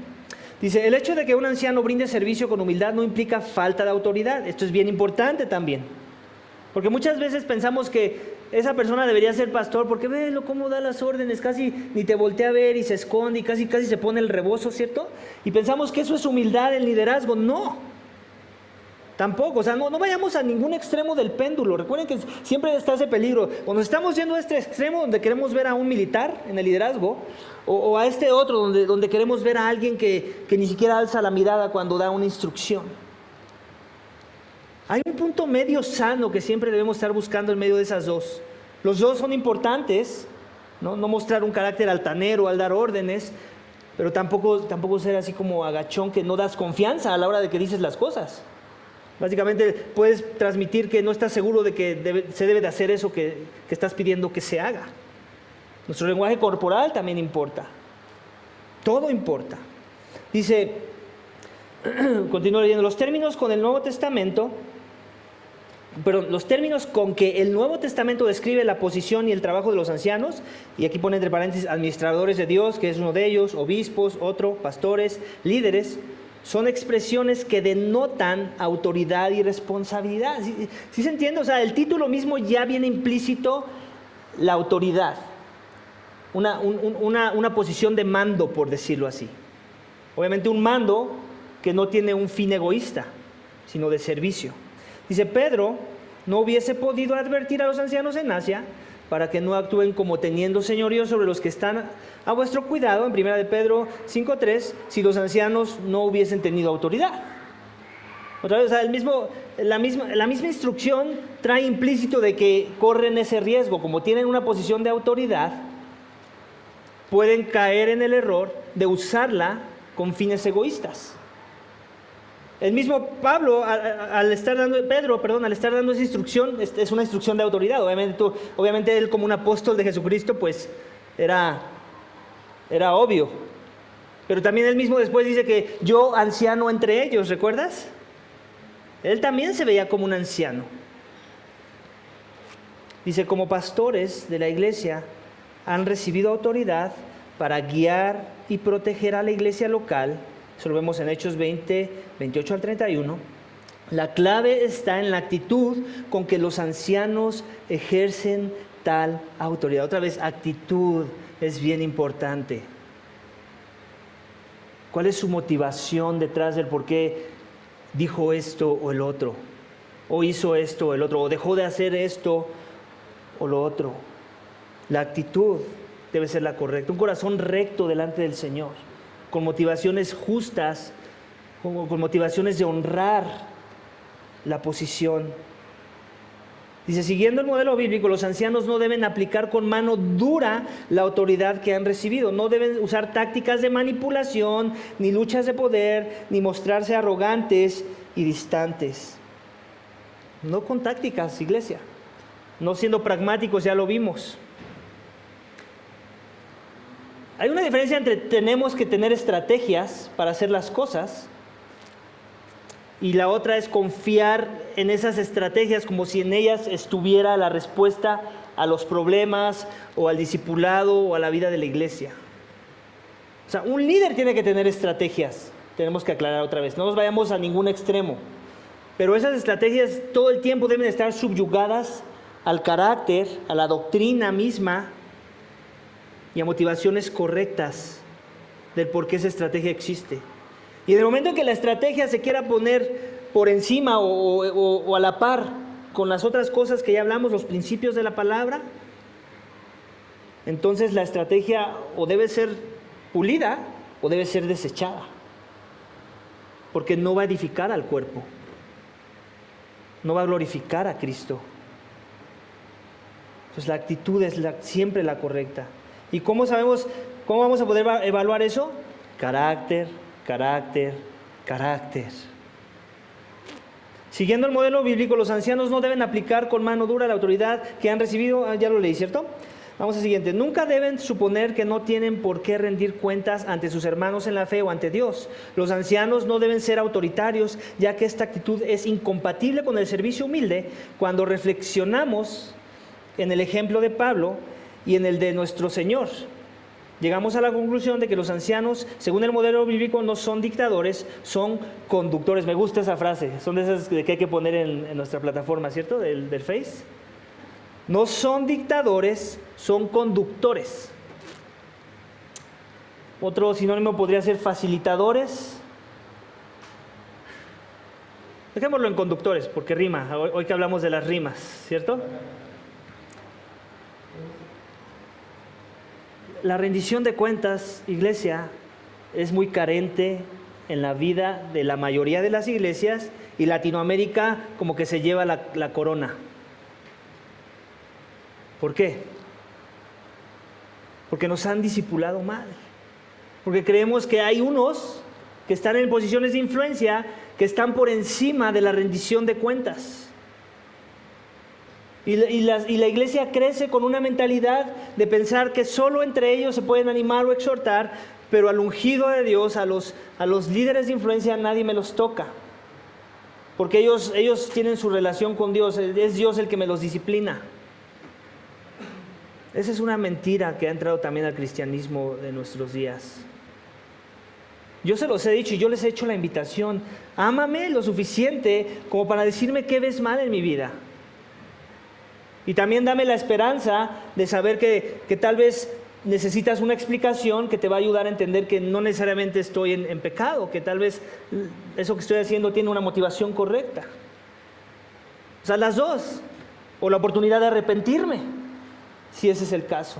Dice, el hecho de que un anciano brinde servicio con humildad no implica falta de autoridad. Esto es bien importante también. Porque muchas veces pensamos que esa persona debería ser pastor porque véelo cómo da las órdenes, casi ni te voltea a ver y se esconde y casi se pone el rebozo, ¿cierto? Y pensamos que eso es humildad en liderazgo. No. Tampoco, o sea, no vayamos a ningún extremo del péndulo. Recuerden que siempre está ese peligro. Cuando estamos yendo a este extremo donde queremos ver a un militar en el liderazgo, o a este otro donde queremos ver a alguien que ni siquiera alza la mirada cuando da una instrucción. Hay un punto medio sano que siempre debemos estar buscando en medio de esas dos. Los dos son importantes, no mostrar un carácter altanero al dar órdenes, pero tampoco ser así como agachón que no das confianza a la hora de que dices las cosas. Básicamente puedes transmitir que no estás seguro de que se debe de hacer eso que estás pidiendo que se haga. Nuestro lenguaje corporal también importa. Todo importa. Dice, continúo leyendo, los términos con que el Nuevo Testamento describe la posición y el trabajo de los ancianos, y aquí pone entre paréntesis administradores de Dios, que es uno de ellos, obispos, otro, pastores, líderes, son expresiones que denotan autoridad y responsabilidad. ¿Sí se entiende? O sea, el título mismo ya viene implícito la autoridad, una posición de mando, por decirlo así. Obviamente un mando que no tiene un fin egoísta, sino de servicio. Dice, Pedro no hubiese podido advertir a los ancianos en Asia para que no actúen como teniendo señorío sobre los que están a vuestro cuidado, en 1 de Pedro 5:3, si los ancianos no hubiesen tenido autoridad. Otra vez, o sea, la misma instrucción trae implícito de que corren ese riesgo, como tienen una posición de autoridad, pueden caer en el error de usarla con fines egoístas. El mismo Pablo, al estar dando esa instrucción, es una instrucción de autoridad. Obviamente él como un apóstol de Jesucristo, pues era obvio. Pero también él mismo después dice que yo anciano entre ellos, ¿recuerdas? Él también se veía como un anciano. Dice, como pastores de la iglesia han recibido autoridad para guiar y proteger a la iglesia local. Eso lo vemos en Hechos 20, 28 al 31. La clave está en la actitud con que los ancianos ejercen tal autoridad. Otra vez, actitud es bien importante. ¿Cuál es su motivación detrás del por qué dijo esto o el otro? O hizo esto o el otro, o dejó de hacer esto o lo otro. La actitud debe ser la correcta. Un corazón recto delante del Señor, con motivaciones justas, con motivaciones de honrar la posición. Dice, siguiendo el modelo bíblico, los ancianos no deben aplicar con mano dura la autoridad que han recibido. No deben usar tácticas de manipulación, ni luchas de poder, ni mostrarse arrogantes y distantes. No con tácticas, iglesia. No siendo pragmáticos, ya lo vimos. Hay una diferencia entre tenemos que tener estrategias para hacer las cosas y la otra es confiar en esas estrategias como si en ellas estuviera la respuesta a los problemas o al discipulado o a la vida de la iglesia. O sea, un líder tiene que tener estrategias, tenemos que aclarar otra vez, no nos vayamos a ningún extremo, pero esas estrategias todo el tiempo deben estar subyugadas al carácter, a la doctrina misma y a motivaciones correctas del por qué esa estrategia existe. Y en el momento en que la estrategia se quiera poner por encima o a la par con las otras cosas que ya hablamos, los principios de la palabra, entonces la estrategia o debe ser pulida o debe ser desechada, porque no va a edificar al cuerpo, no va a glorificar a Cristo. Entonces la actitud es siempre la correcta. ¿Y cómo vamos a poder evaluar eso? Carácter. Siguiendo el modelo bíblico, los ancianos no deben aplicar con mano dura la autoridad que han recibido. Ya lo leí, ¿cierto? Vamos al siguiente. Nunca deben suponer que no tienen por qué rendir cuentas ante sus hermanos en la fe o ante Dios. Los ancianos no deben ser autoritarios, ya que esta actitud es incompatible con el servicio humilde. Cuando reflexionamos en el ejemplo de Pablo y en el de nuestro Señor, llegamos a la conclusión de que los ancianos, según el modelo bíblico, no son dictadores, son conductores. Me gusta esa frase, son de esas que hay que poner en nuestra plataforma, ¿cierto? Del Face. No son dictadores, son conductores. Otro sinónimo podría ser facilitadores. Dejémoslo en conductores, porque rima, hoy que hablamos de las rimas, ¿cierto? La rendición de cuentas, iglesia, es muy carente en la vida de la mayoría de las iglesias y Latinoamérica como que se lleva la corona. ¿Por qué? Porque nos han discipulado mal. Porque creemos que hay unos que están en posiciones de influencia que están por encima de la rendición de cuentas. Y la iglesia crece con una mentalidad de pensar que solo entre ellos se pueden animar o exhortar, pero al ungido de Dios, a los líderes de influencia, nadie me los toca. Porque ellos tienen su relación con Dios, es Dios el que me los disciplina. Esa es una mentira que ha entrado también al cristianismo de nuestros días. Yo se los he dicho y yo les he hecho la invitación. Ámame lo suficiente como para decirme qué ves mal en mi vida. Y también dame la esperanza de saber que tal vez necesitas una explicación que te va a ayudar a entender que no necesariamente estoy en pecado, que tal vez eso que estoy haciendo tiene una motivación correcta. O sea, las dos. O la oportunidad de arrepentirme, si ese es el caso.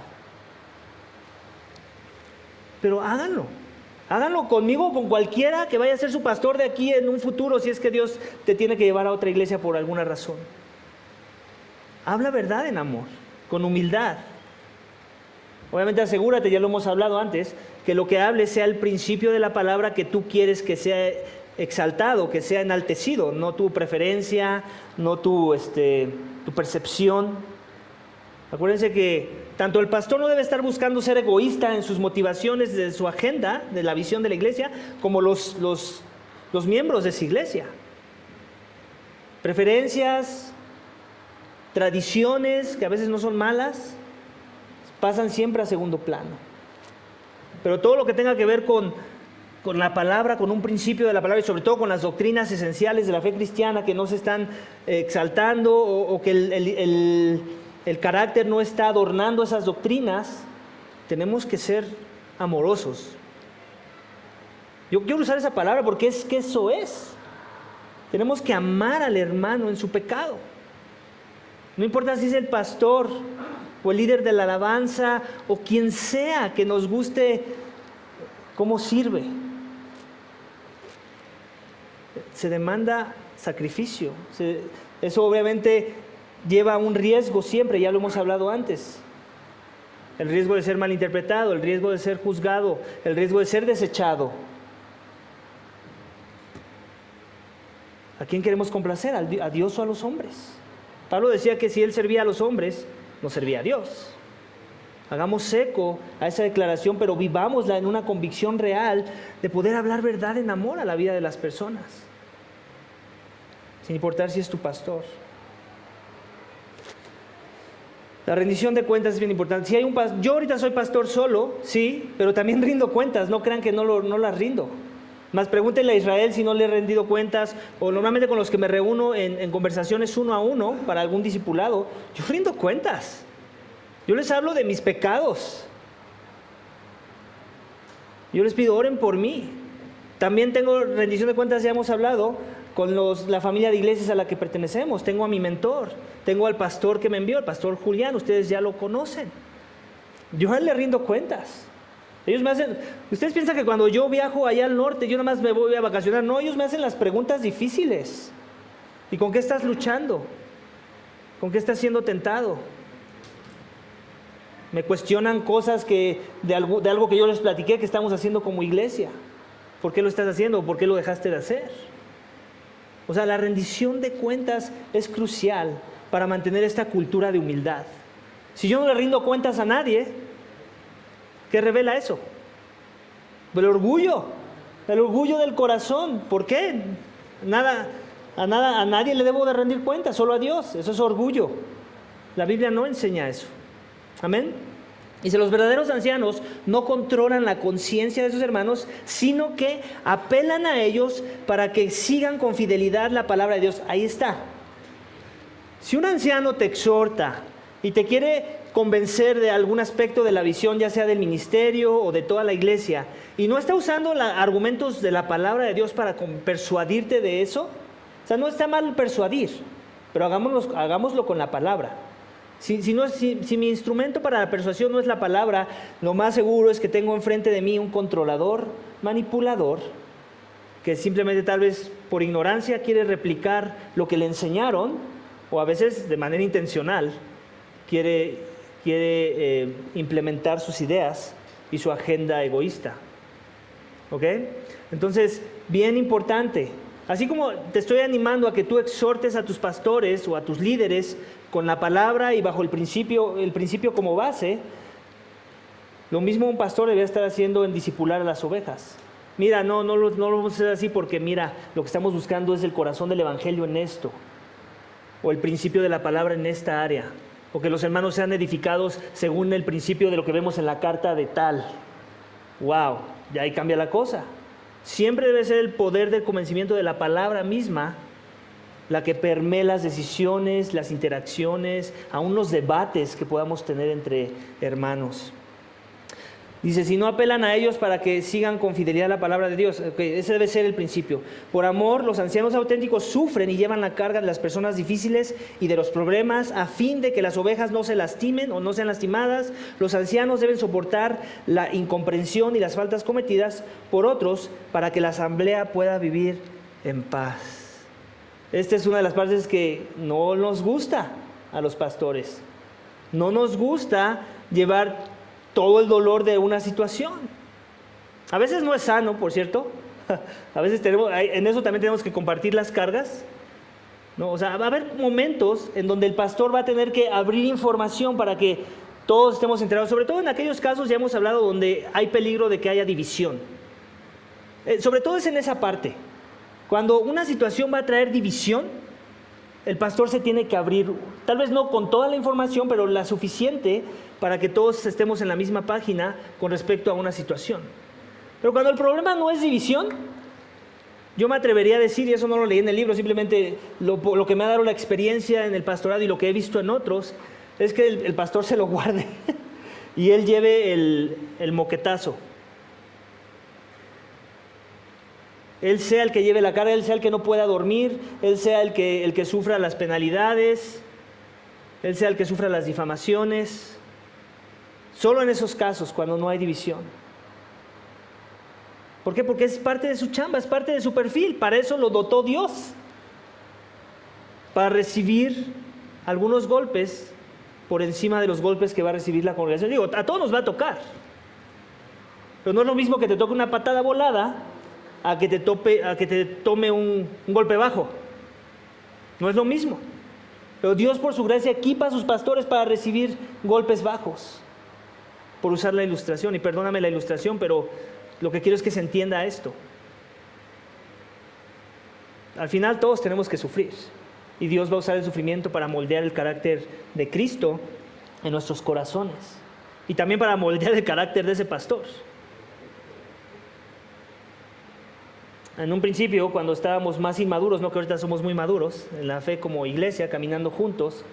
Pero háganlo. Háganlo conmigo o con cualquiera que vaya a ser su pastor de aquí en un futuro, si es que Dios te tiene que llevar a otra iglesia por alguna razón. Habla verdad en amor, con humildad. Obviamente asegúrate, ya lo hemos hablado antes, que lo que hables sea el principio de la palabra que tú quieres que sea exaltado, que sea enaltecido, no tu preferencia, no tu percepción. Acuérdense que tanto el pastor no debe estar buscando ser egoísta en sus motivaciones de su agenda, de la visión de la iglesia, como los miembros de esa iglesia. Preferencias, tradiciones, que a veces no son malas, pasan siempre a segundo plano. Pero todo lo que tenga que ver con la palabra, con un principio de la palabra y sobre todo con las doctrinas esenciales de la fe cristiana que no se están exaltando o que el carácter no está adornando esas doctrinas, tenemos que ser amorosos. Yo quiero usar esa palabra porque es que eso es. Tenemos que amar al hermano en su pecado. No importa si es el pastor o el líder de la alabanza o quien sea que nos guste cómo sirve. Se demanda sacrificio. Eso obviamente lleva un riesgo siempre, ya lo hemos hablado antes. El riesgo de ser malinterpretado, el riesgo de ser juzgado, el riesgo de ser desechado. ¿A quién queremos complacer? ¿A Dios o a los hombres? Pablo decía que si él servía a los hombres, no servía a Dios. Hagamos eco a esa declaración, pero vivámosla en una convicción real de poder hablar verdad en amor a la vida de las personas, sin importar si es tu pastor. La rendición de cuentas es bien importante. Si hay yo ahorita soy pastor solo, sí, pero también rindo cuentas. No crean que no las rindo. Más pregúntenle a Israel si no le he rendido cuentas, o normalmente con los que me reúno en conversaciones uno a uno para algún discipulado, yo rindo cuentas. Yo les hablo de mis pecados. Yo les pido, oren por mí. También tengo rendición de cuentas, ya hemos hablado, con la familia de iglesias a la que pertenecemos. Tengo a mi mentor, tengo al pastor que me envió, el pastor Julián, ustedes ya lo conocen. Yo a él le rindo cuentas. Ellos me hacen, ustedes piensan que cuando yo viajo allá al norte, yo nada más me voy a vacacionar. No, ellos me hacen las preguntas difíciles. ¿Y con qué estás luchando? ¿Con qué estás siendo tentado? Me cuestionan cosas de algo que yo les platiqué que estamos haciendo como iglesia. ¿Por qué lo estás haciendo? ¿Por qué lo dejaste de hacer? O sea, la rendición de cuentas es crucial para mantener esta cultura de humildad. Si yo no le rindo cuentas a nadie, ¿qué revela eso? El orgullo del corazón. ¿Por qué? A nadie le debo de rendir cuentas, solo a Dios. Eso es orgullo. La Biblia no enseña eso. Amén. Dice, los verdaderos ancianos no controlan la conciencia de sus hermanos, sino que apelan a ellos para que sigan con fidelidad la palabra de Dios. Ahí está. Si un anciano te exhorta y te quiere convencer de algún aspecto de la visión, ya sea del ministerio o de toda la iglesia, y no está usando argumentos de la palabra de Dios para persuadirte de eso, o sea, no está mal persuadir, pero hagámoslo con la palabra. Si mi instrumento para la persuasión no es la palabra, lo más seguro es que tengo enfrente de mí un controlador, manipulador, que simplemente tal vez por ignorancia quiere replicar lo que le enseñaron, o a veces de manera intencional quiere implementar sus ideas y su agenda egoísta. ¿Ok? Entonces, bien importante. Así como te estoy animando a que tú exhortes a tus pastores o a tus líderes con la palabra y bajo el principio como base, lo mismo un pastor debe estar haciendo en discipular a las ovejas. Mira, no lo vamos a hacer así porque mira, lo que estamos buscando es el corazón del evangelio en esto, o el principio de la palabra en esta área, o que los hermanos sean edificados según el principio de lo que vemos en la carta de tal. ¡Wow! Ya ahí cambia la cosa. Siempre debe ser el poder del convencimiento de la palabra misma la que permee las decisiones, las interacciones, aún los debates que podamos tener entre hermanos. Dice, si no apelan a ellos para que sigan con fidelidad la palabra de Dios. Ese debe ser el principio. Por amor, los ancianos auténticos sufren y llevan la carga de las personas difíciles y de los problemas a fin de que las ovejas no se lastimen o no sean lastimadas. Los ancianos deben soportar la incomprensión y las faltas cometidas por otros para que la asamblea pueda vivir en paz. Esta es una de las partes que no nos gusta a los pastores. No nos gusta llevar todo el dolor de una situación. A veces no es sano, por cierto. A veces en eso también tenemos que compartir las cargas, ¿no? O sea, va a haber momentos en donde el pastor va a tener que abrir información para que todos estemos enterados. Sobre todo en aquellos casos, ya hemos hablado, donde hay peligro de que haya división. Sobre todo es en esa parte. Cuando una situación va a traer división, el pastor se tiene que abrir, tal vez no con toda la información, pero la suficiente para que todos estemos en la misma página con respecto a una situación. Pero cuando el problema no es división, yo me atrevería a decir, y eso no lo leí en el libro, simplemente lo que me ha dado la experiencia en el pastorado y lo que he visto en otros, es que el pastor se lo guarde y él lleve el moquetazo. Él sea el que lleve la carga, él sea el que no pueda dormir, él sea el que sufra las penalidades, él sea el que sufra las difamaciones. Solo en esos casos, cuando no hay división. ¿Por qué? Porque es parte de su chamba, es parte de su perfil. Para eso lo dotó Dios. Para recibir algunos golpes por encima de los golpes que va a recibir la congregación. Digo, a todos nos va a tocar. Pero no es lo mismo que te toque una patada volada a que te tome un golpe bajo. No es lo mismo. Pero Dios, por su gracia, equipa a sus pastores para recibir golpes bajos, por usar la ilustración. Y perdóname la ilustración, pero lo que quiero es que se entienda esto. Al final todos tenemos que sufrir, y Dios va a usar el sufrimiento para moldear el carácter de Cristo en nuestros corazones, y también para moldear el carácter de ese pastor. En un principio, cuando estábamos más inmaduros, no que ahorita somos muy maduros en la fe como iglesia, caminando juntos,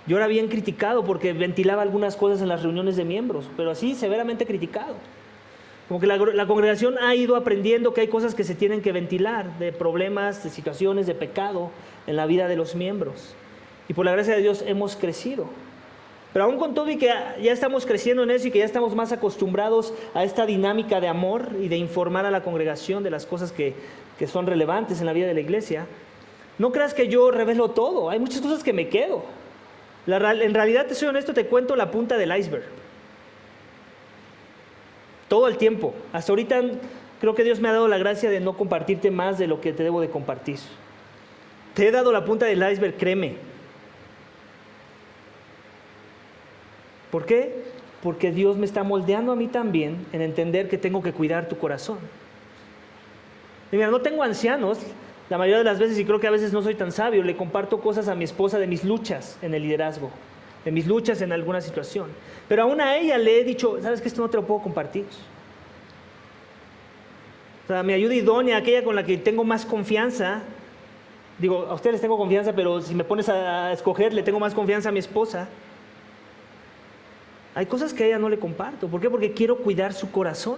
yo era bien criticado porque ventilaba algunas cosas en las reuniones de miembros, pero así severamente criticado. Como que la congregación ha ido aprendiendo que hay cosas que se tienen que ventilar, de problemas, de situaciones, de pecado en la vida de los miembros. Y por la gracia de Dios hemos crecido. Pero aún con todo y que ya estamos creciendo en eso y que ya estamos más acostumbrados a esta dinámica de amor y de informar a la congregación de las cosas que son relevantes en la vida de la iglesia, no creas que yo revelo todo. Hay muchas cosas que me quedo. En realidad, te soy honesto, te cuento la punta del iceberg. Todo el tiempo. Hasta ahorita creo que Dios me ha dado la gracia de no compartirte más de lo que te debo de compartir. Te he dado la punta del iceberg, créeme. ¿Por qué? Porque Dios me está moldeando a mí también en entender que tengo que cuidar tu corazón. Y mira, no tengo ancianos, la mayoría de las veces, y creo que a veces no soy tan sabio, le comparto cosas a mi esposa de mis luchas en el liderazgo, de mis luchas en alguna situación. Pero aún a ella le he dicho, ¿sabes qué? Esto no te lo puedo compartir. O sea, mi ayuda idónea, aquella con la que tengo más confianza, digo, a ustedes les tengo confianza, pero si me pones a escoger, le tengo más confianza a mi esposa. Hay cosas que a ella no le comparto. ¿Por qué? Porque quiero cuidar su corazón.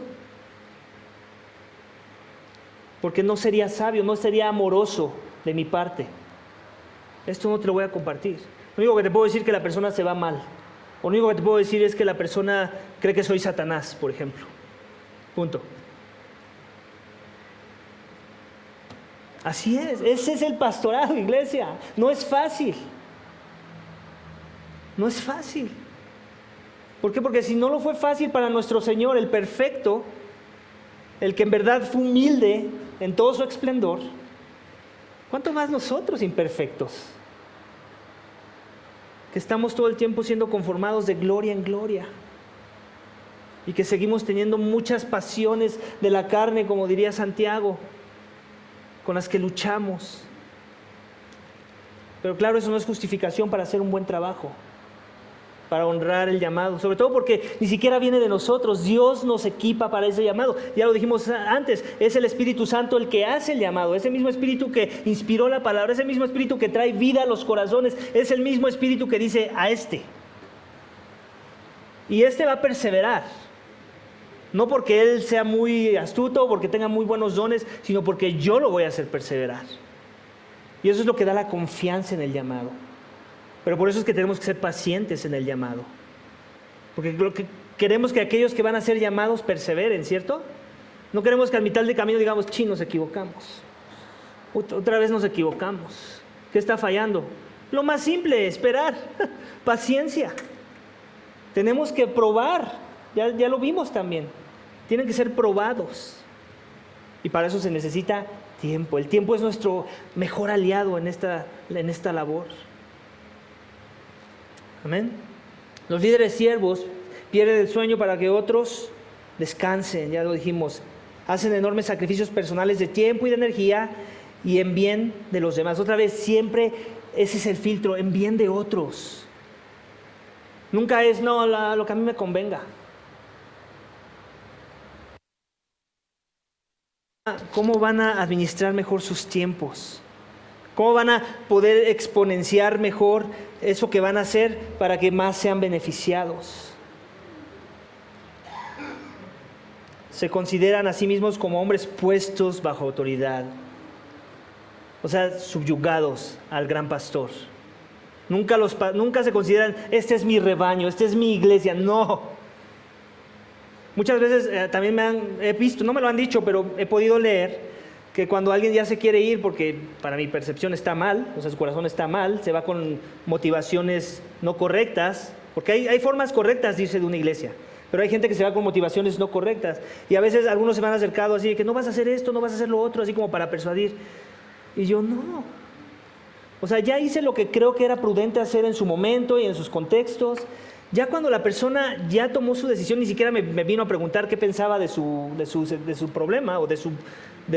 Porque no sería sabio, no sería amoroso de mi parte. Esto no te lo voy a compartir. Lo único que te puedo decir es que la persona se va mal. Lo único que te puedo decir es que la persona cree que soy Satanás, por ejemplo. Punto. Así es. Ese es el pastorado, iglesia. No es fácil. No es fácil. ¿Por qué? Porque si no lo fue fácil para nuestro Señor, el perfecto, el que en verdad fue humilde en todo su esplendor, ¿cuánto más nosotros imperfectos? Que estamos todo el tiempo siendo conformados de gloria en gloria y que seguimos teniendo muchas pasiones de la carne, como diría Santiago, con las que luchamos. Pero claro, eso no es justificación para hacer un buen trabajo. para honrar el llamado, sobre todo porque ni siquiera viene de nosotros. Dios nos equipa para ese llamado. Ya lo dijimos antes, es el Espíritu Santo el que hace el llamado, ese mismo Espíritu que inspiró la palabra, ese mismo Espíritu que trae vida a los corazones, es el mismo Espíritu que dice a este. Y este va a perseverar, no porque él sea muy astuto o porque tenga muy buenos dones, sino porque yo lo voy a hacer perseverar. Y eso es lo que da la confianza en el llamado. Pero por eso es que tenemos que ser pacientes en el llamado. Porque lo que queremos que aquellos que van a ser llamados perseveren, ¿cierto? No queremos que al mitad del camino digamos, nos equivocamos. Otra vez nos equivocamos. ¿Qué está fallando? Lo más simple, esperar. Paciencia. Tenemos que probar. Ya lo vimos también. Tienen que ser probados. Y para eso se necesita tiempo. El tiempo es nuestro mejor aliado en esta labor. Amén. Los líderes siervos pierden el sueño para que otros descansen, ya lo dijimos. Hacen enormes sacrificios personales de tiempo y de energía y en bien de los demás. Otra vez, siempre ese es el filtro, en bien de otros. Nunca es, lo que a mí me convenga. ¿Cómo van a administrar mejor sus tiempos? ¿Cómo van a poder exponenciar mejor eso que van a hacer para que más sean beneficiados? Se consideran a sí mismos como hombres puestos bajo autoridad, o sea, subyugados al gran pastor. Nunca se consideran, este es mi rebaño, esta es mi iglesia. No. Muchas veces también he visto, no me lo han dicho, pero he podido leer que cuando alguien ya se quiere ir porque para mi percepción está mal, o sea, su corazón está mal, se va con motivaciones no correctas, porque hay formas correctas de irse de una iglesia, pero hay gente que se va con motivaciones no correctas, y a veces algunos se me han acercado así de que no vas a hacer esto, no vas a hacer lo otro, así como para persuadir, y yo no. O sea, ya hice lo que creo que era prudente hacer en su momento y en sus contextos. Ya cuando la persona ya tomó su decisión, ni siquiera me vino a preguntar qué pensaba de su problema o de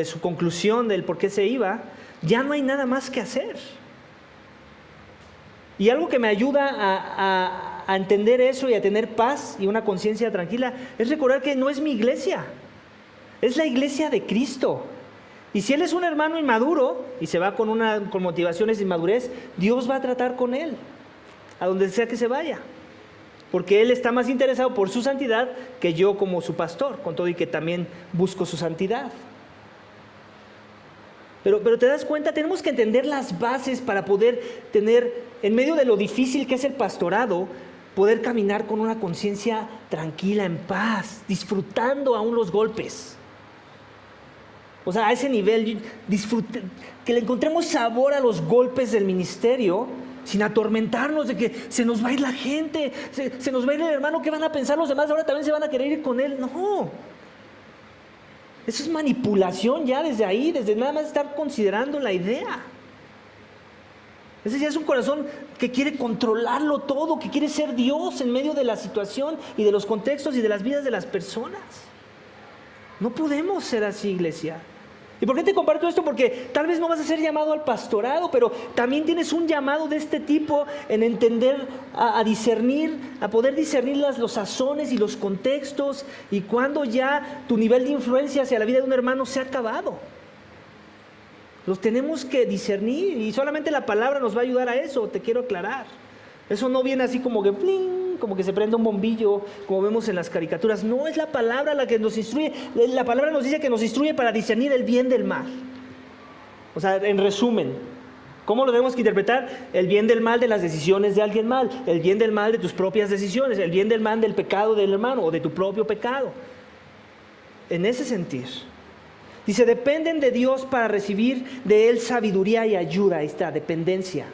su conclusión, del por qué se iba, ya no hay nada más que hacer. Y algo que me ayuda a entender eso y a tener paz y una conciencia tranquila es recordar que no es mi iglesia, es la iglesia de Cristo. Y si él es un hermano inmaduro y se va con motivaciones de inmadurez, Dios va a tratar con él, a donde sea que se vaya. Porque él está más interesado por su santidad que yo como su pastor, con todo y que también busco su santidad. Pero te das cuenta, tenemos que entender las bases para poder tener, en medio de lo difícil que es el pastorado, poder caminar con una conciencia tranquila, en paz, disfrutando aún los golpes. O sea, a ese nivel, que le encontremos sabor a los golpes del ministerio, sin atormentarnos de que se nos va a ir la gente, se nos va a ir el hermano, ¿qué van a pensar los demás? Ahora también se van a querer ir con él. No. Eso es manipulación ya desde ahí, desde nada más estar considerando la idea. Ese ya es un corazón que quiere controlarlo todo, que quiere ser Dios en medio de la situación y de los contextos y de las vidas de las personas. No podemos ser así, iglesia. ¿Y por qué te comparto esto? Porque tal vez no vas a ser llamado al pastorado, pero también tienes un llamado de este tipo en entender, a discernir, a poder discernir los sazones y los contextos y cuando ya tu nivel de influencia hacia la vida de un hermano se ha acabado. Los tenemos que discernir y solamente la palabra nos va a ayudar a eso, te quiero aclarar. Eso no viene así como que ¡pling!, como que se prende un bombillo, como vemos en las caricaturas. No, es la palabra la que nos instruye. La palabra nos dice que nos instruye para discernir el bien del mal. O sea, en resumen, ¿cómo lo tenemos que interpretar? El bien del mal de las decisiones de alguien mal, el bien del mal de tus propias decisiones, el bien del mal del pecado del hermano o de tu propio pecado. En ese sentir. Dice, dependen de Dios para recibir de Él sabiduría y ayuda. Ahí está, dependencia.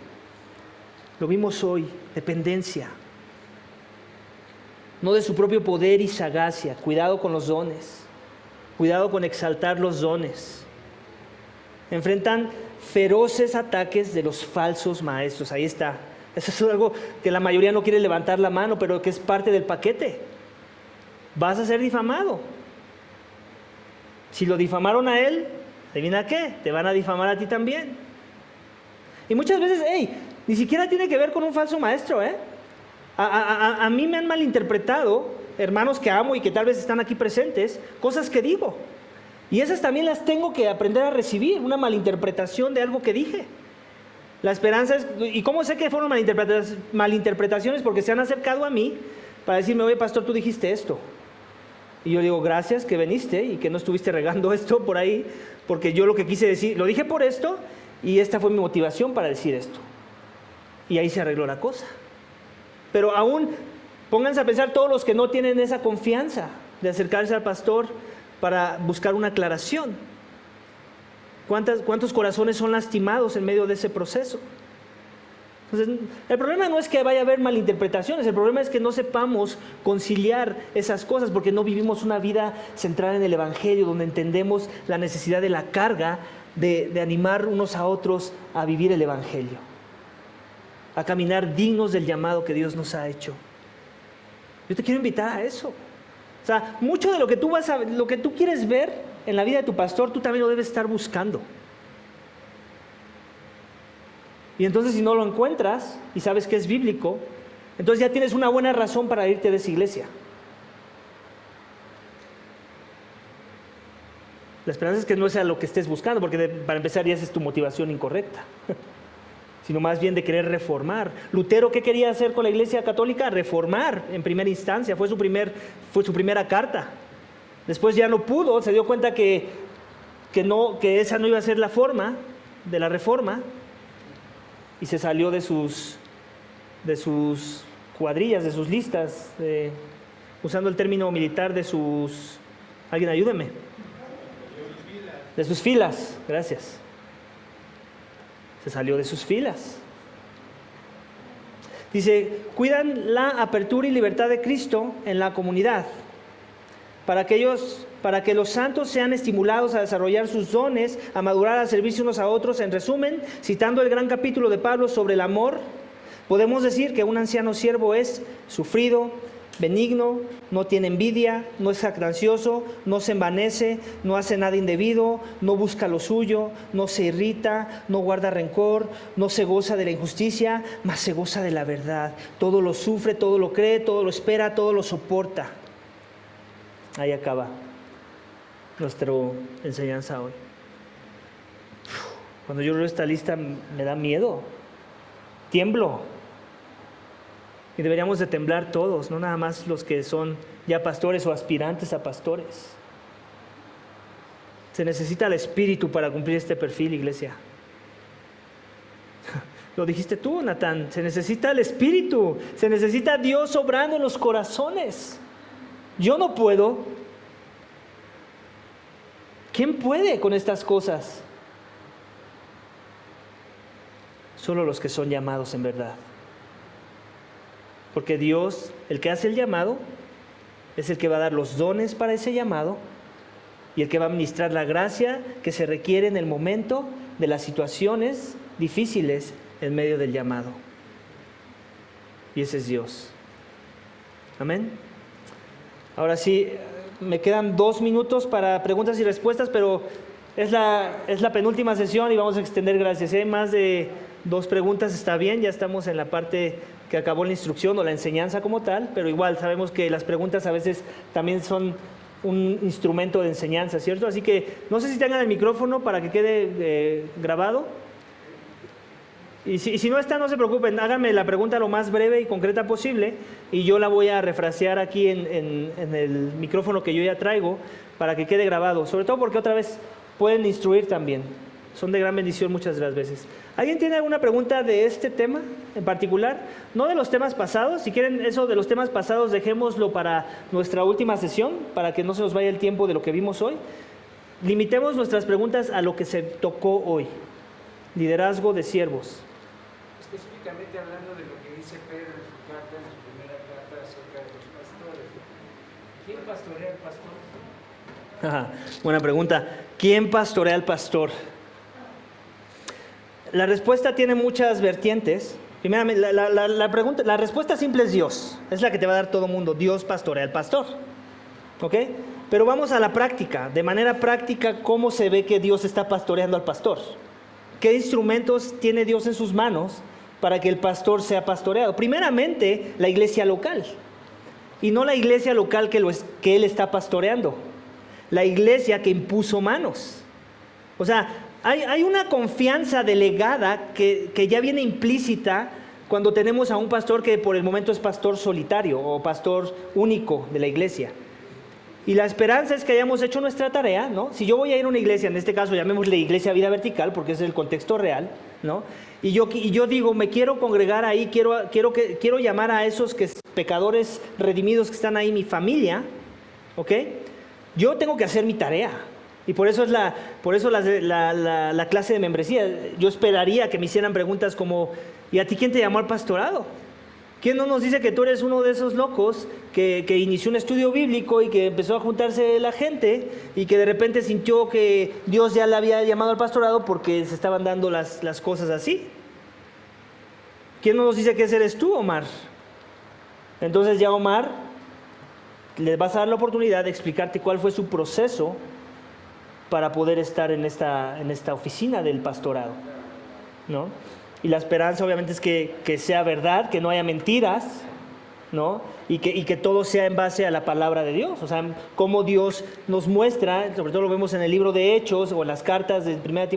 Lo vimos hoy, dependencia. No de su propio poder y sagacia. Cuidado con los dones. Cuidado con exaltar los dones. Enfrentan feroces ataques de los falsos maestros. Ahí está. Eso es algo que la mayoría no quiere levantar la mano, pero que es parte del paquete. Vas a ser difamado. Si lo difamaron a él, ¿adivina qué? Te van a difamar a ti también. Y muchas veces, ni siquiera tiene que ver con un falso maestro, A mí me han malinterpretado, hermanos que amo y que tal vez están aquí presentes, cosas que digo. Y esas también las tengo que aprender a recibir, una malinterpretación de algo que dije. La esperanza es, ¿y cómo sé que fueron malinterpretaciones? Porque se han acercado a mí para decirme, oye pastor, tú dijiste esto. Y yo digo, gracias que viniste y que no estuviste regando esto por ahí, porque yo lo que quise decir, lo dije por esto y esta fue mi motivación para decir esto. Y ahí se arregló la cosa. Pero aún, pónganse a pensar todos los que no tienen esa confianza de acercarse al pastor para buscar una aclaración. ¿Cuántos corazones son lastimados en medio de ese proceso? Entonces, el problema no es que vaya a haber malinterpretaciones, el problema es que no sepamos conciliar esas cosas porque no vivimos una vida centrada en el Evangelio, donde entendemos la necesidad de la carga de animar unos a otros a vivir el Evangelio, a caminar dignos del llamado que Dios nos ha hecho. Yo te quiero invitar a eso. O sea, mucho de lo que tú quieres ver en la vida de tu pastor, tú también lo debes estar buscando. Y entonces si no lo encuentras y sabes que es bíblico, entonces ya tienes una buena razón para irte de esa iglesia. La esperanza es que no sea lo que estés buscando, porque para empezar ya esa es tu motivación incorrecta, sino más bien de querer reformar. Lutero, ¿qué quería hacer con la iglesia católica? Reformar en primera instancia, fue su primera carta. Después ya no pudo, se dio cuenta que esa no iba a ser la forma de la reforma y se salió de sus cuadrillas, de sus listas, usando el término militar alguien ayúdeme, de sus filas, gracias. Se salió de sus filas. Dice, cuidan la apertura y libertad de Cristo en la comunidad, para que los santos sean estimulados a desarrollar sus dones, a madurar, a servirse unos a otros. En resumen, citando el gran capítulo de Pablo sobre el amor, podemos decir que un anciano siervo es sufrido, benigno, no tiene envidia, no es jactancioso, no se envanece, no hace nada indebido, no busca lo suyo, no se irrita, no guarda rencor, no se goza de la injusticia, mas se goza de la verdad. Todo lo sufre, todo lo cree, todo lo espera, todo lo soporta. Ahí acaba nuestra enseñanza hoy. Cuando yo leo esta lista me da miedo, tiemblo. Y deberíamos de temblar todos, no nada más los que son ya pastores o aspirantes a pastores. Se necesita el Espíritu para cumplir este perfil, iglesia. Lo dijiste tú, Natán, se necesita el Espíritu, se necesita Dios obrando en los corazones. Yo no puedo. ¿Quién puede con estas cosas? Solo los que son llamados en verdad. Porque Dios, el que hace el llamado, es el que va a dar los dones para ese llamado y el que va a administrar la gracia que se requiere en el momento de las situaciones difíciles en medio del llamado. Y ese es Dios. Amén. Ahora sí, me quedan 2 minutos para preguntas y respuestas, pero es la penúltima sesión y vamos a extender gracias. Si hay más de 2 preguntas, está bien, ya estamos en la parte que acabó la instrucción o la enseñanza como tal, pero igual sabemos que las preguntas a veces también son un instrumento de enseñanza, ¿cierto? Así que no sé si tengan el micrófono para que quede grabado. Y si no está, no se preocupen, háganme la pregunta lo más breve y concreta posible y yo la voy a refrasear aquí en el micrófono que yo ya traigo para que quede grabado, sobre todo porque otra vez pueden instruir también, son de gran bendición muchas de las veces. ¿Alguien tiene alguna pregunta de este tema en particular? No de los temas pasados, si quieren eso de los temas pasados dejémoslo para nuestra última sesión, para que no se nos vaya el tiempo de lo que vimos hoy. Limitemos nuestras preguntas a lo que se tocó hoy, liderazgo de siervos. Específicamente hablando de lo que dice Pedro en su carta, en su primera carta acerca de los pastores. ¿Quién pastorea al pastor? Ajá, buena pregunta. ¿Quién pastorea al pastor? La respuesta tiene muchas vertientes. Primeramente, la respuesta simple es Dios. Es la que te va a dar todo mundo. Dios pastorea al pastor. ¿Ok? Pero vamos a la práctica. De manera práctica, ¿cómo se ve que Dios está pastoreando al pastor? ¿Qué instrumentos tiene Dios en sus manos para que el pastor sea pastoreado? Primeramente, la iglesia local. Y no la iglesia local que él está pastoreando. La iglesia que impuso manos. O sea, hay una confianza delegada que ya viene implícita cuando tenemos a un pastor que por el momento es pastor solitario o pastor único de la iglesia. Y la esperanza es que hayamos hecho nuestra tarea, ¿no? Si yo voy a ir a una iglesia, en este caso llamémosle Iglesia Vida Vertical, porque es el contexto real, ¿no? Y yo digo, me quiero congregar ahí, quiero llamar a esos pecadores redimidos que están ahí, mi familia, ¿ok? Yo tengo que hacer mi tarea. Y por eso la clase de membresía. Yo esperaría que me hicieran preguntas como, ¿y a ti quién te llamó al pastorado? ¿Quién no nos dice que tú eres uno de esos locos que inició un estudio bíblico y que empezó a juntarse la gente y que de repente sintió que Dios ya le había llamado al pastorado porque se estaban dando las cosas así? ¿Quién no nos dice que ese eres tú, Omar? Entonces ya Omar, le vas a dar la oportunidad de explicarte cuál fue su proceso para poder estar en esta oficina del pastorado, ¿no? Y la esperanza obviamente es que sea verdad, que no haya mentiras, ¿no? Y que todo sea en base a la palabra de Dios. O sea, cómo Dios nos muestra, sobre todo lo vemos en el libro de Hechos o en las cartas de 1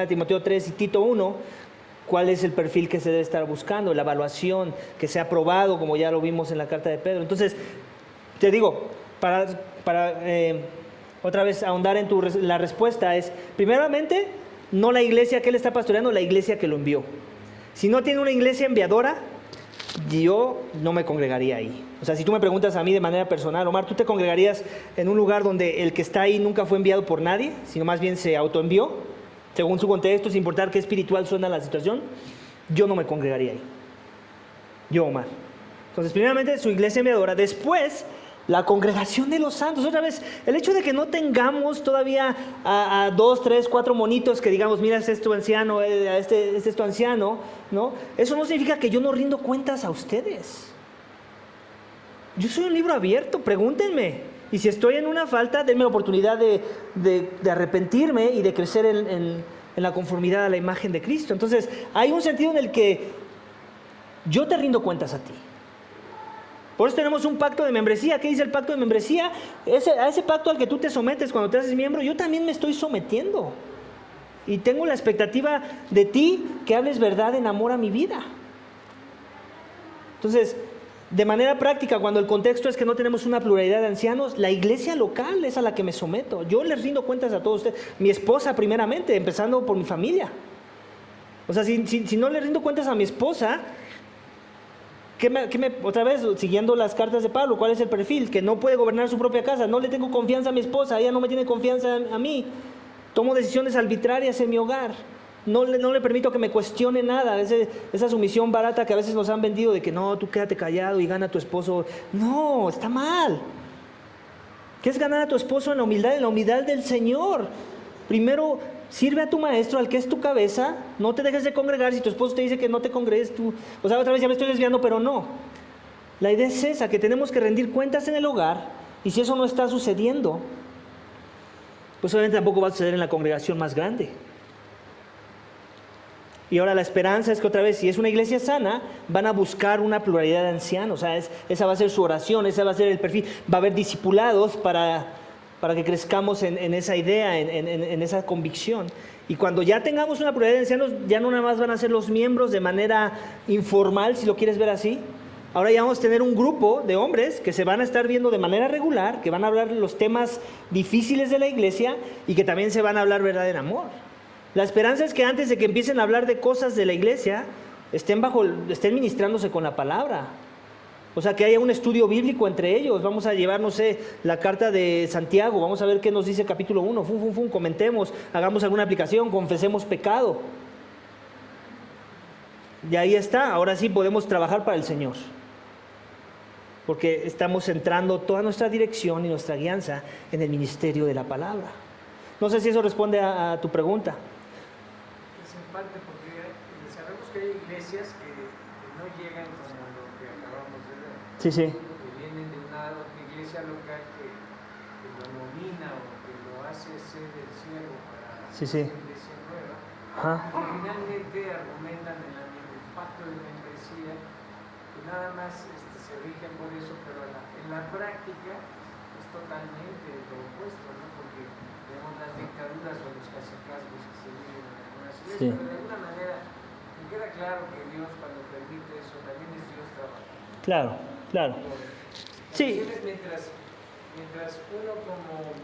Timoteo 3 y Tito 1, cuál es el perfil que se debe estar buscando, la evaluación, que sea aprobado, como ya lo vimos en la carta de Pedro. Entonces, te digo, para otra vez ahondar en la respuesta es, primeramente, no la iglesia que él está pastoreando, la iglesia que lo envió. Si no tiene una iglesia enviadora, yo no me congregaría ahí. O sea, si tú me preguntas a mí de manera personal, Omar, ¿tú te congregarías en un lugar donde el que está ahí nunca fue enviado por nadie, sino más bien se autoenvió, según su contexto, sin importar qué espiritual suena la situación? Yo no me congregaría ahí. Yo, Omar. Entonces, primeramente, su iglesia enviadora. Después, la congregación de los santos. Otra vez, el hecho de que no tengamos todavía a 2, 3, 4 monitos que digamos, mira, este es tu anciano, este es tu anciano, ¿no? Eso no significa que yo no rindo cuentas a ustedes. Yo soy un libro abierto, pregúntenme. Y si estoy en una falta, denme la oportunidad de arrepentirme y de crecer en la conformidad a la imagen de Cristo. Entonces, hay un sentido en el que yo te rindo cuentas a ti. Por eso tenemos un pacto de membresía. ¿Qué dice el pacto de membresía? A ese pacto al que tú te sometes cuando te haces miembro, yo también me estoy sometiendo. Y tengo la expectativa de ti que hables verdad en amor a mi vida. Entonces, de manera práctica, cuando el contexto es que no tenemos una pluralidad de ancianos, la iglesia local es a la que me someto. Yo les rindo cuentas a todos ustedes. Mi esposa primeramente, empezando por mi familia. O sea, si no le rindo cuentas a mi esposa, otra vez, siguiendo las cartas de Pablo, ¿cuál es el perfil? Que no puede gobernar su propia casa. No le tengo confianza a mi esposa, ella no me tiene confianza a mí. Tomo decisiones arbitrarias en mi hogar. No le permito que me cuestione nada. Esa sumisión barata que a veces nos han vendido de que no, tú quédate callado y gana a tu esposo. No, está mal. ¿Qué es ganar a tu esposo en la humildad del Señor? Primero, sirve a tu maestro, al que es tu cabeza. No te dejes de congregar. Si tu esposo te dice que no te congregues, tú... O sea, otra vez ya me estoy desviando, pero no. La idea es esa, que tenemos que rendir cuentas en el hogar. Y si eso no está sucediendo, pues obviamente tampoco va a suceder en la congregación más grande. Y ahora la esperanza es que otra vez, si es una iglesia sana, van a buscar una pluralidad de ancianos. O sea, esa va a ser su oración, ese va a ser el perfil. Va a haber discipulados para que crezcamos en esa idea, en esa convicción. Y cuando ya tengamos una pluralidad de ancianos, ya no nada más van a ser los miembros de manera informal, si lo quieres ver así. Ahora ya vamos a tener un grupo de hombres que se van a estar viendo de manera regular, que van a hablar de los temas difíciles de la iglesia y que también se van a hablar verdad en amor. La esperanza es que antes de que empiecen a hablar de cosas de la iglesia, estén ministrándose con la palabra. O sea, que haya un estudio bíblico entre ellos. Vamos a llevar, no sé, la carta de Santiago. Vamos a ver qué nos dice capítulo 1. Comentemos, hagamos alguna aplicación, confesemos pecado. Y ahí está. Ahora sí podemos trabajar para el Señor. Porque estamos centrando toda nuestra dirección y nuestra guianza en el ministerio de la palabra. No sé si eso responde a tu pregunta. Es en parte porque sabemos que hay iglesias que no llegan como lo que acabamos de ver. Sí. Que vienen de una iglesia local que lo nomina o que lo hace ser el siervo para Sí. una iglesia nueva. Ajá. Y finalmente argumentan en la pacto de membresía, que nada más se rigen por eso, pero en la práctica es totalmente lo opuesto, ¿no? Porque vemos las dictaduras o los cacicazgos que se viven en algunas iglesias, Sí. pero de alguna manera me queda claro que Dios, cuando permite eso, también es Dios trabajando. Claro, claro. Sí. Mientras uno como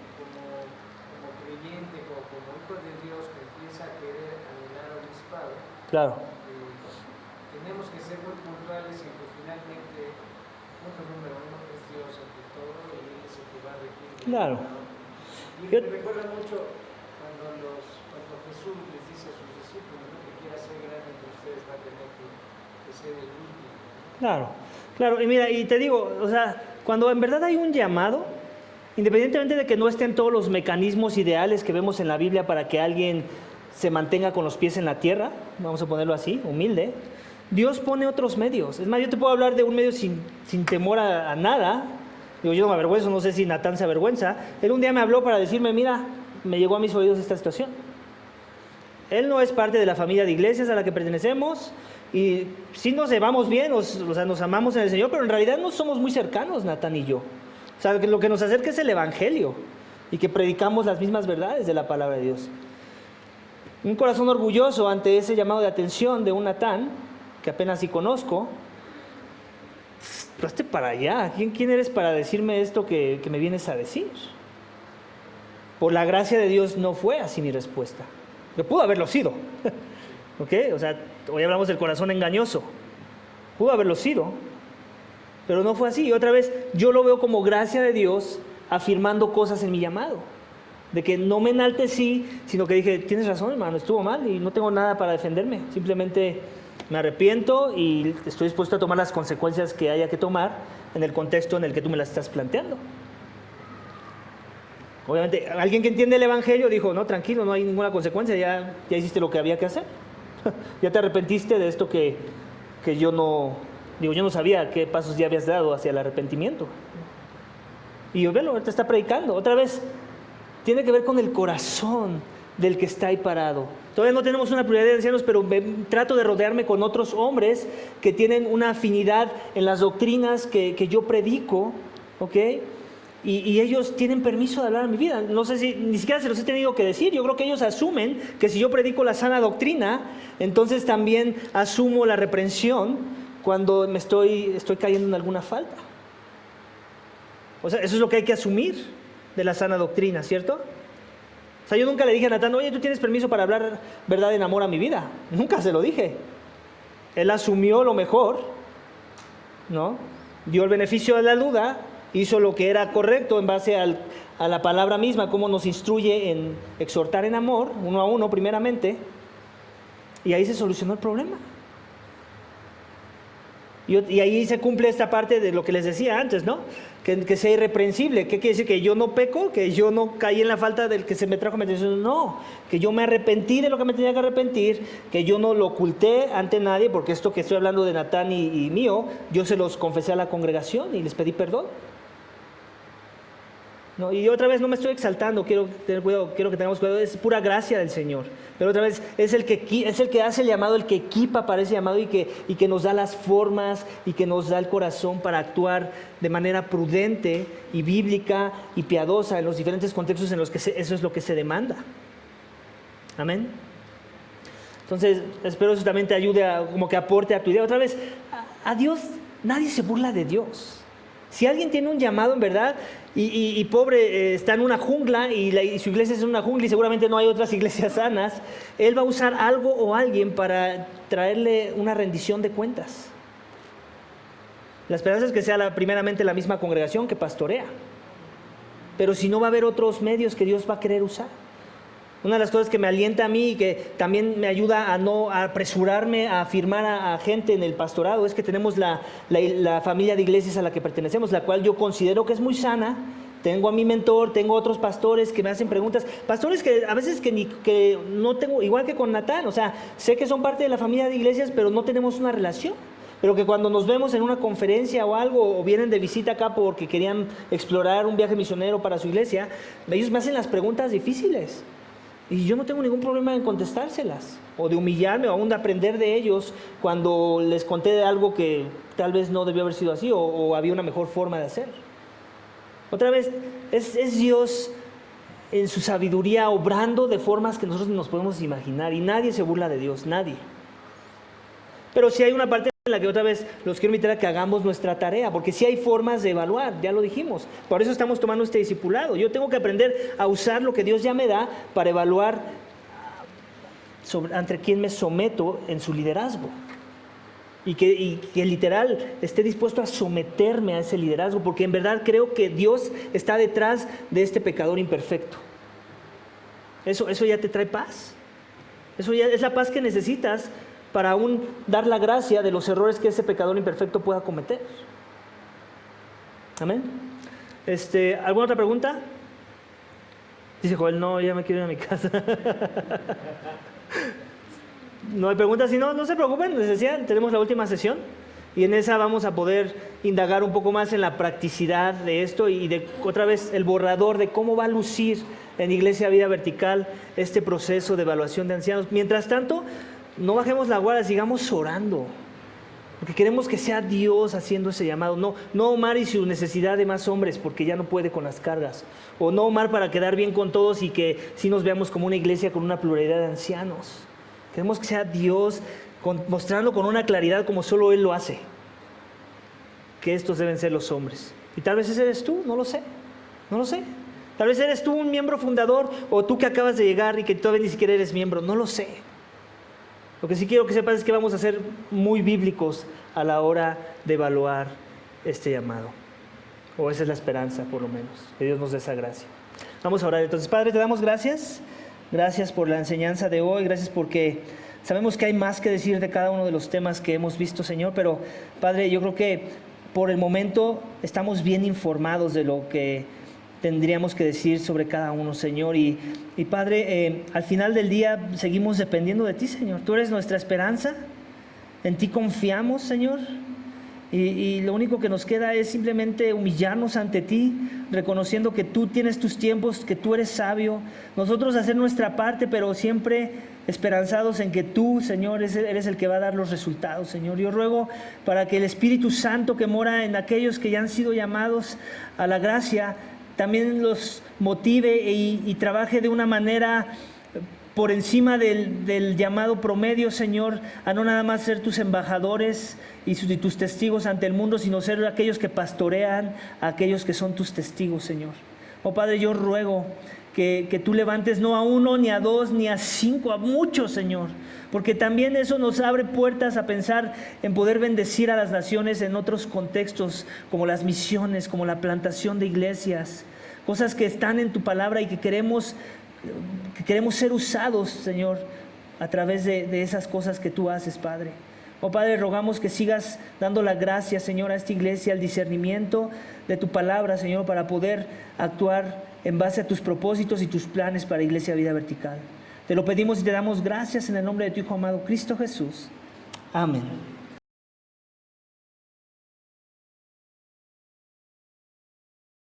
creyente, como hijo de Dios, que empieza a querer anhelar obispado, Claro. tenemos que ser muy puntuales en que finalmente, punto número uno, es Dios ante todo y Él es el que va a regir. Claro. Y me recuerda mucho cuando Jesús les dice a sus discípulos, ¿no? Que quiera ser grande entre ustedes va a tener que ser el último. Claro, claro. Y mira, y te digo, o sea, cuando en verdad hay un llamado, independientemente de que no estén todos los mecanismos ideales que vemos en la Biblia para que alguien se mantenga con los pies en la tierra, vamos a ponerlo así, humilde, Dios pone otros medios. Es más, yo te puedo hablar de un medio sin temor a nada. Digo, yo no me avergüenzo, no sé si Natán se avergüenza. Él un día me habló para decirme, mira, me llegó a mis oídos esta situación. Él no es parte de la familia de iglesias a la que pertenecemos y sí nos llevamos bien, o sea, nos amamos en el Señor, pero en realidad no somos muy cercanos, Natán y yo. O sea, lo que nos acerca es el Evangelio y que predicamos las mismas verdades de la palabra de Dios. Un corazón orgulloso ante ese llamado de atención de un Natán, que apenas sí conozco. Hazte para allá. ¿Quién eres para decirme esto que me vienes a decir? Por la gracia de Dios no fue así mi respuesta. Que pudo haberlo sido. ¿Ok? O sea, hoy hablamos del corazón engañoso. Pudo haberlo sido. Pero no fue así. Y otra vez, yo lo veo como gracia de Dios afirmando cosas en mi llamado. De que no me enaltecí, sino que dije, tienes razón, hermano, estuvo mal y no tengo nada para defenderme. Simplemente me arrepiento y estoy dispuesto a tomar las consecuencias que haya que tomar en el contexto en el que tú me las estás planteando. Obviamente, alguien que entiende el Evangelio dijo, no, tranquilo, no hay ninguna consecuencia, ya hiciste lo que había que hacer. Ya te arrepentiste de esto que yo no sabía qué pasos ya habías dado hacia el arrepentimiento. Y velo, ahorita está predicando. Otra vez, tiene que ver con el corazón del que está ahí parado. Todavía no tenemos una prioridad de ancianos, pero trato de rodearme con otros hombres que tienen una afinidad en las doctrinas que yo predico, ¿ok? Y ellos tienen permiso de hablar en mi vida. No sé si, ni siquiera se los he tenido que decir. Yo creo que ellos asumen que si yo predico la sana doctrina, entonces también asumo la reprensión cuando me estoy cayendo en alguna falta. O sea, eso es lo que hay que asumir de la sana doctrina, ¿cierto? O sea, yo nunca le dije a Natán, oye, ¿tú tienes permiso para hablar verdad en amor a mi vida? Nunca se lo dije. Él asumió lo mejor, ¿no? Dio el beneficio de la duda, hizo lo que era correcto en base a la palabra misma, cómo nos instruye en exhortar en amor, uno a uno primeramente, y ahí se solucionó el problema. Y ahí se cumple esta parte de lo que les decía antes, ¿no? Que sea irreprensible. ¿Qué quiere decir? Que yo no peco, que yo no caí en la falta del que se me trajo a mi atención. No, que yo me arrepentí de lo que me tenía que arrepentir, que yo no lo oculté ante nadie, porque esto que estoy hablando de Natán y mío, yo se los confesé a la congregación y les pedí perdón. No, y otra vez no me estoy exaltando, quiero tener cuidado, quiero que tengamos cuidado, es pura gracia del Señor. Pero otra vez es el que hace el llamado, el que equipa para ese llamado y que nos da las formas y que nos da el corazón para actuar de manera prudente y bíblica y piadosa en los diferentes contextos en los que eso es lo que se demanda. Amén. Entonces, espero eso también te ayude como que aporte a tu idea. Otra vez, a Dios, nadie se burla de Dios. Si alguien tiene un llamado en verdad y pobre está en una jungla y su iglesia es una jungla y seguramente no hay otras iglesias sanas, él va a usar algo o alguien para traerle una rendición de cuentas. La esperanza es que sea primeramente la misma congregación que pastorea, pero si no va a haber otros medios que Dios va a querer usar. Una de las cosas que me alienta a mí y que también me ayuda a no apresurarme a afirmar a gente en el pastorado es que tenemos la familia de iglesias a la que pertenecemos, la cual yo considero que es muy sana. Tengo a mi mentor, tengo otros pastores que me hacen preguntas, pastores que a veces que no tengo, igual que con Natán, o sea, sé que son parte de la familia de iglesias, pero no tenemos una relación. Pero que cuando nos vemos en una conferencia o algo, o vienen de visita acá porque querían explorar un viaje misionero para su iglesia, ellos me hacen las preguntas difíciles. Y yo no tengo ningún problema en contestárselas, o de humillarme, o aún de aprender de ellos cuando les conté de algo que tal vez no debió haber sido así, o había una mejor forma de hacer. Otra vez, es Dios en su sabiduría obrando de formas que nosotros nos podemos imaginar, y nadie se burla de Dios, nadie. Pero sí hay una parte en la que otra vez los quiero invitar a que hagamos nuestra tarea, porque sí hay formas de evaluar, ya lo dijimos. Por eso estamos tomando este discipulado. Yo tengo que aprender a usar lo que Dios ya me da para evaluar ante quién me someto en su liderazgo. Y que literal esté dispuesto a someterme a ese liderazgo, porque en verdad creo que Dios está detrás de este pecador imperfecto. Eso ya te trae paz. Eso ya es la paz que necesitas para aún dar la gracia de los errores que ese pecador imperfecto pueda cometer. Amén. ¿Alguna otra pregunta? Dice Joel, no, ya me quiero ir a mi casa. No hay preguntas, si no se preocupen, les decía, tenemos la última sesión y en esa vamos a poder indagar un poco más en la practicidad de esto y de otra vez el borrador de cómo va a lucir en Iglesia Vida Vertical este proceso de evaluación de ancianos. Mientras tanto, no bajemos la guardia, sigamos orando, porque queremos que sea Dios haciendo ese llamado. No Omar y su necesidad de más hombres, porque ya no puede con las cargas. O no Omar para quedar bien con todos y que sí nos veamos como una iglesia con una pluralidad de ancianos. Queremos que sea Dios mostrando con una claridad como solo Él lo hace, que estos deben ser los hombres. Y tal vez ese eres tú, no lo sé. Tal vez eres tú un miembro fundador, o tú que acabas de llegar y que todavía ni siquiera eres miembro, no lo sé. Lo que sí quiero que sepas es que vamos a ser muy bíblicos a la hora de evaluar este llamado. O esa es la esperanza, por lo menos, que Dios nos dé esa gracia. Vamos a orar entonces. Padre, te damos gracias. Gracias por la enseñanza de hoy. Gracias porque sabemos que hay más que decir de cada uno de los temas que hemos visto, Señor. Pero, Padre, yo creo que por el momento estamos bien informados de lo que tendríamos que decir sobre cada uno, Señor. Y Padre, al final del día seguimos dependiendo de ti, Señor. Tú eres nuestra esperanza. En ti confiamos, Señor. Y lo único que nos queda es simplemente humillarnos ante ti, reconociendo que tú tienes tus tiempos, que tú eres sabio. Nosotros hacer nuestra parte, pero siempre esperanzados en que tú, Señor, eres el que va a dar los resultados, Señor. Yo ruego para que el Espíritu Santo que mora en aquellos que ya han sido llamados a la gracia, también los motive y trabaje de una manera por encima del llamado promedio, Señor, a no nada más ser tus embajadores y tus testigos ante el mundo, sino ser aquellos que pastorean a aquellos que son tus testigos, Señor. Oh Padre, yo ruego que tú levantes no a uno, ni a dos, ni a cinco, a muchos, Señor, porque también eso nos abre puertas a pensar en poder bendecir a las naciones en otros contextos, como las misiones, como la plantación de iglesias, cosas que están en tu palabra y que queremos ser usados, Señor, a través de esas cosas que tú haces, Padre. Oh Padre, rogamos que sigas dando la gracia, Señor, a esta iglesia, al discernimiento de tu palabra, Señor, para poder actuar en base a tus propósitos y tus planes para Iglesia Vida Vertical. Te lo pedimos y te damos gracias en el nombre de tu Hijo amado, Cristo Jesús. Amén.